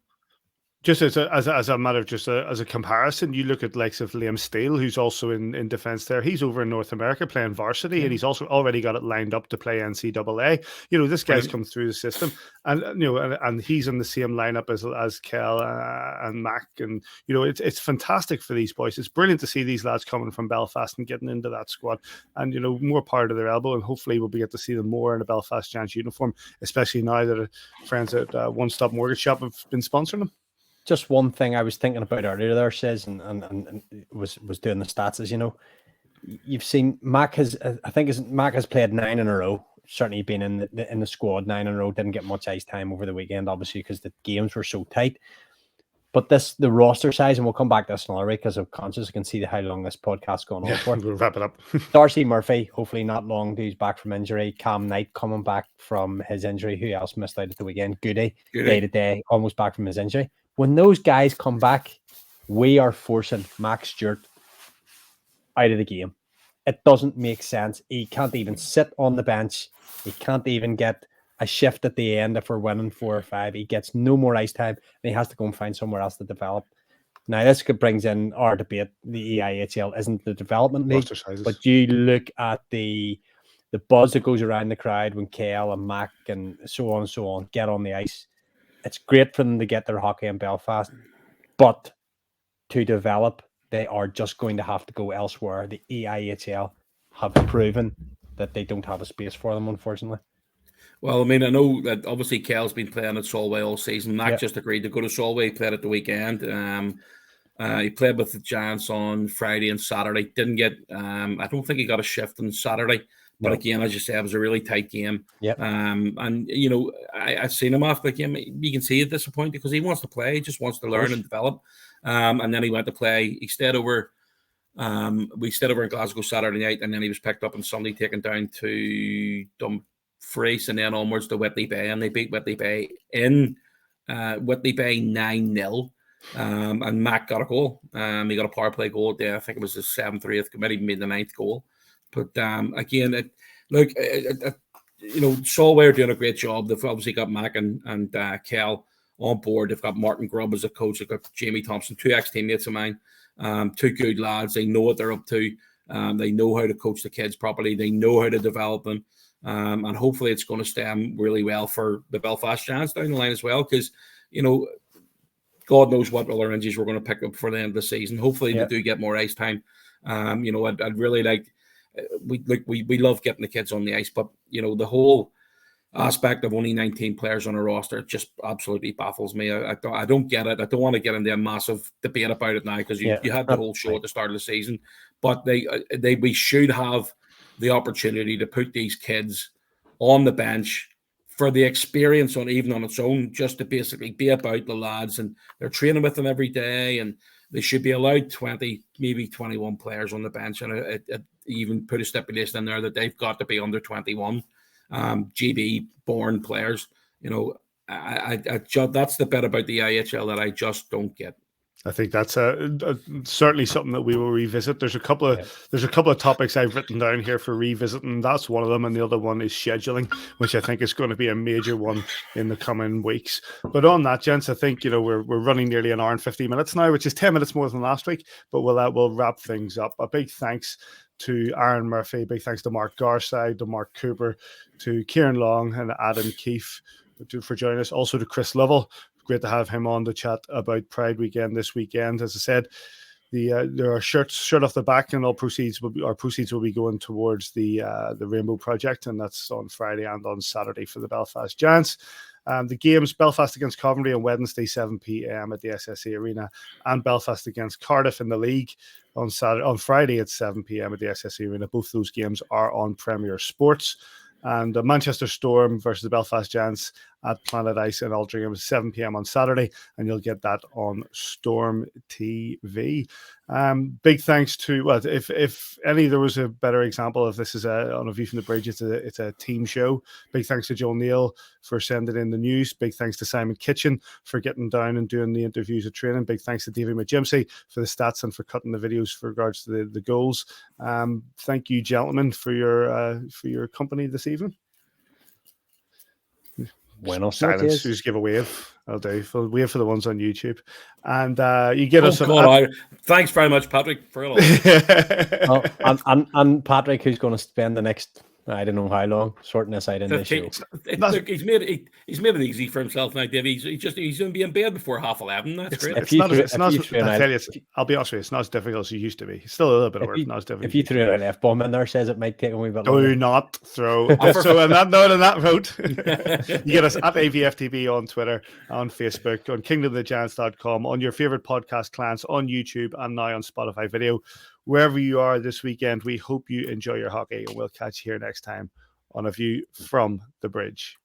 Just as a matter of as a comparison, you look at likes of Liam Steele, who's also in defence there. He's over in North America playing varsity, and he's also already got it lined up to play NCAA. This guy's come through the system, and and he's in the same lineup as Kel and Mac, and it's fantastic for these boys. It's brilliant to see these lads coming from Belfast and getting into that squad, and more part of their elbow, and hopefully we'll get to see them more in a Belfast Giants uniform, especially now that our friends at One Stop Mortgage Shop have been sponsoring them. Just one thing I was thinking about earlier there, says, and was doing the stats, as you've seen Mac has played 9 in a row. Certainly been in the squad 9 in a row. Didn't get much ice time over the weekend, obviously, because the games were so tight. But the roster size, and we'll come back to this another week because I'm conscious I can see how long this podcast's going on for. We'll wrap it up. Darcy Murphy, hopefully not long. He's back from injury. Cam Knight coming back from his injury. Who else missed out at the weekend? Goody. Day to day, almost back from his injury. When those guys come back, we are forcing Max Stewart out of the game. It doesn't make sense. He can't even sit on the bench. He can't even get a shift at the end if we're winning 4 or 5. He gets no more ice time, and he has to go and find somewhere else to develop. Now, this brings in our debate. The EIHL isn't the development league, but you look at the buzz that goes around the crowd when Kel and Mac and so on get on the ice. It's great for them to get their hockey in Belfast, but to develop, they are just going to have to go elsewhere. The EIHL have proven that they don't have a space for them, unfortunately. Well, I mean, I know that obviously Kel's been playing at Solway all season. Mac just agreed to go to Solway. He played at the weekend. He played with the Giants on Friday and Saturday. Didn't get, I don't think he got a shift on Saturday. But again, as you say, it was a really tight game. Yep. And, I've seen him after the game. You can see it disappointed because he wants to play. He just wants to learn and develop. And then he went to play. He stayed over. We stayed over in Glasgow Saturday night, and then he was picked up on Sunday, taken down to Dumfries, and then onwards to Whitley Bay. And they beat Whitley Bay in Whitley Bay 9-0. And Mac got a goal. He got a power play goal there. I think it was his 7th or 8th. Maybe made the 9th goal. But again, Solway are doing a great job. They've obviously got Mac and Kel on board. They've got Martin Grubb as a coach. They've got Jamie Thompson, 2 ex-teammates of mine, 2 good lads. They know what they're up to. They know how to coach the kids properly. They know how to develop them. And hopefully it's going to stem really well for the Belfast Giants down the line as well, because, God knows what other injuries we're going to pick up for the end of the season. Hopefully they do get more ice time. I'd really like... We love getting the kids on the ice, but the whole aspect of only 19 players on a roster just absolutely baffles me. I don't get it. I don't want to get into a massive debate about it now because you had the whole show at the start of the season, but we should have the opportunity to put these kids on the bench for the experience even on its own, just to basically be about the lads, and they're training with them every day, and they should be allowed 20, maybe 21 players on the bench, and it even put a stipulation in there that they've got to be under 21. GB born players, that's the bit about the EIHL that I just don't get. I think that's certainly something that we will revisit. There's a couple of topics I've written down here for revisiting. That's one of them, and the other one is scheduling, which I think is going to be a major one in the coming weeks. But on that, gents, I think we're running nearly an hour and 50 minutes now, which is 10 minutes more than last week. But we'll wrap things up. A big thanks to Aaron Murphy, big thanks to Mark Garside, to Mark Cooper, to Ciaran Long and Adam Keefe for joining us. Also to Chris Lovell. Great to have him on to chat about Pride Weekend this weekend. As I said, there are shirts shirt off the back, and our proceeds will be going towards the Rainbow Project, and that's on Friday and on Saturday for the Belfast Giants. The games: Belfast against Coventry on Wednesday 7 p.m. at the SSE Arena, and Belfast against Cardiff in the league on Friday at 7 p.m. at the SSE Arena. Both those games are on Premier Sports. And Manchester Storm versus the Belfast Giants at Planet Ice in Altrincham, 7 p.m. on Saturday, and you'll get that on Storm TV. Big thanks to, well, if any, there was a better example of this is on A View from the Bridge, it's a team show. Big thanks to Joe Neal for sending in the news. Big thanks to Simon Kitchen for getting down and doing the interviews at training. Big thanks to Davy McJimsey for the stats and for cutting the videos for regards to the goals. Thank you, gentlemen, for your company this evening. Silence. Just give a wave. I'll do. We'll wave for the ones on YouTube, and you get us. Thanks very much, Patrick, for it all. and Patrick, who's going to spend the next, I don't know how long, sorting this out in this show. Look, he's made it easy for himself now, Davey. He's going to be in bed before 11:30. That's great. I'll be honest with you, it's not as difficult as it used to be. It's still a little bit of work. Not as difficult. If you threw an F-bomb in there, says it might take a wee bit longer. Do not throw. So on that note, on that note, you get us at AVFTB on Twitter, on Facebook, on kingdomofthegiants.com, on your favorite podcast clients, on YouTube, and now on Spotify video. Wherever you are this weekend, we hope you enjoy your hockey, and we'll catch you here next time on A View from the Bridge.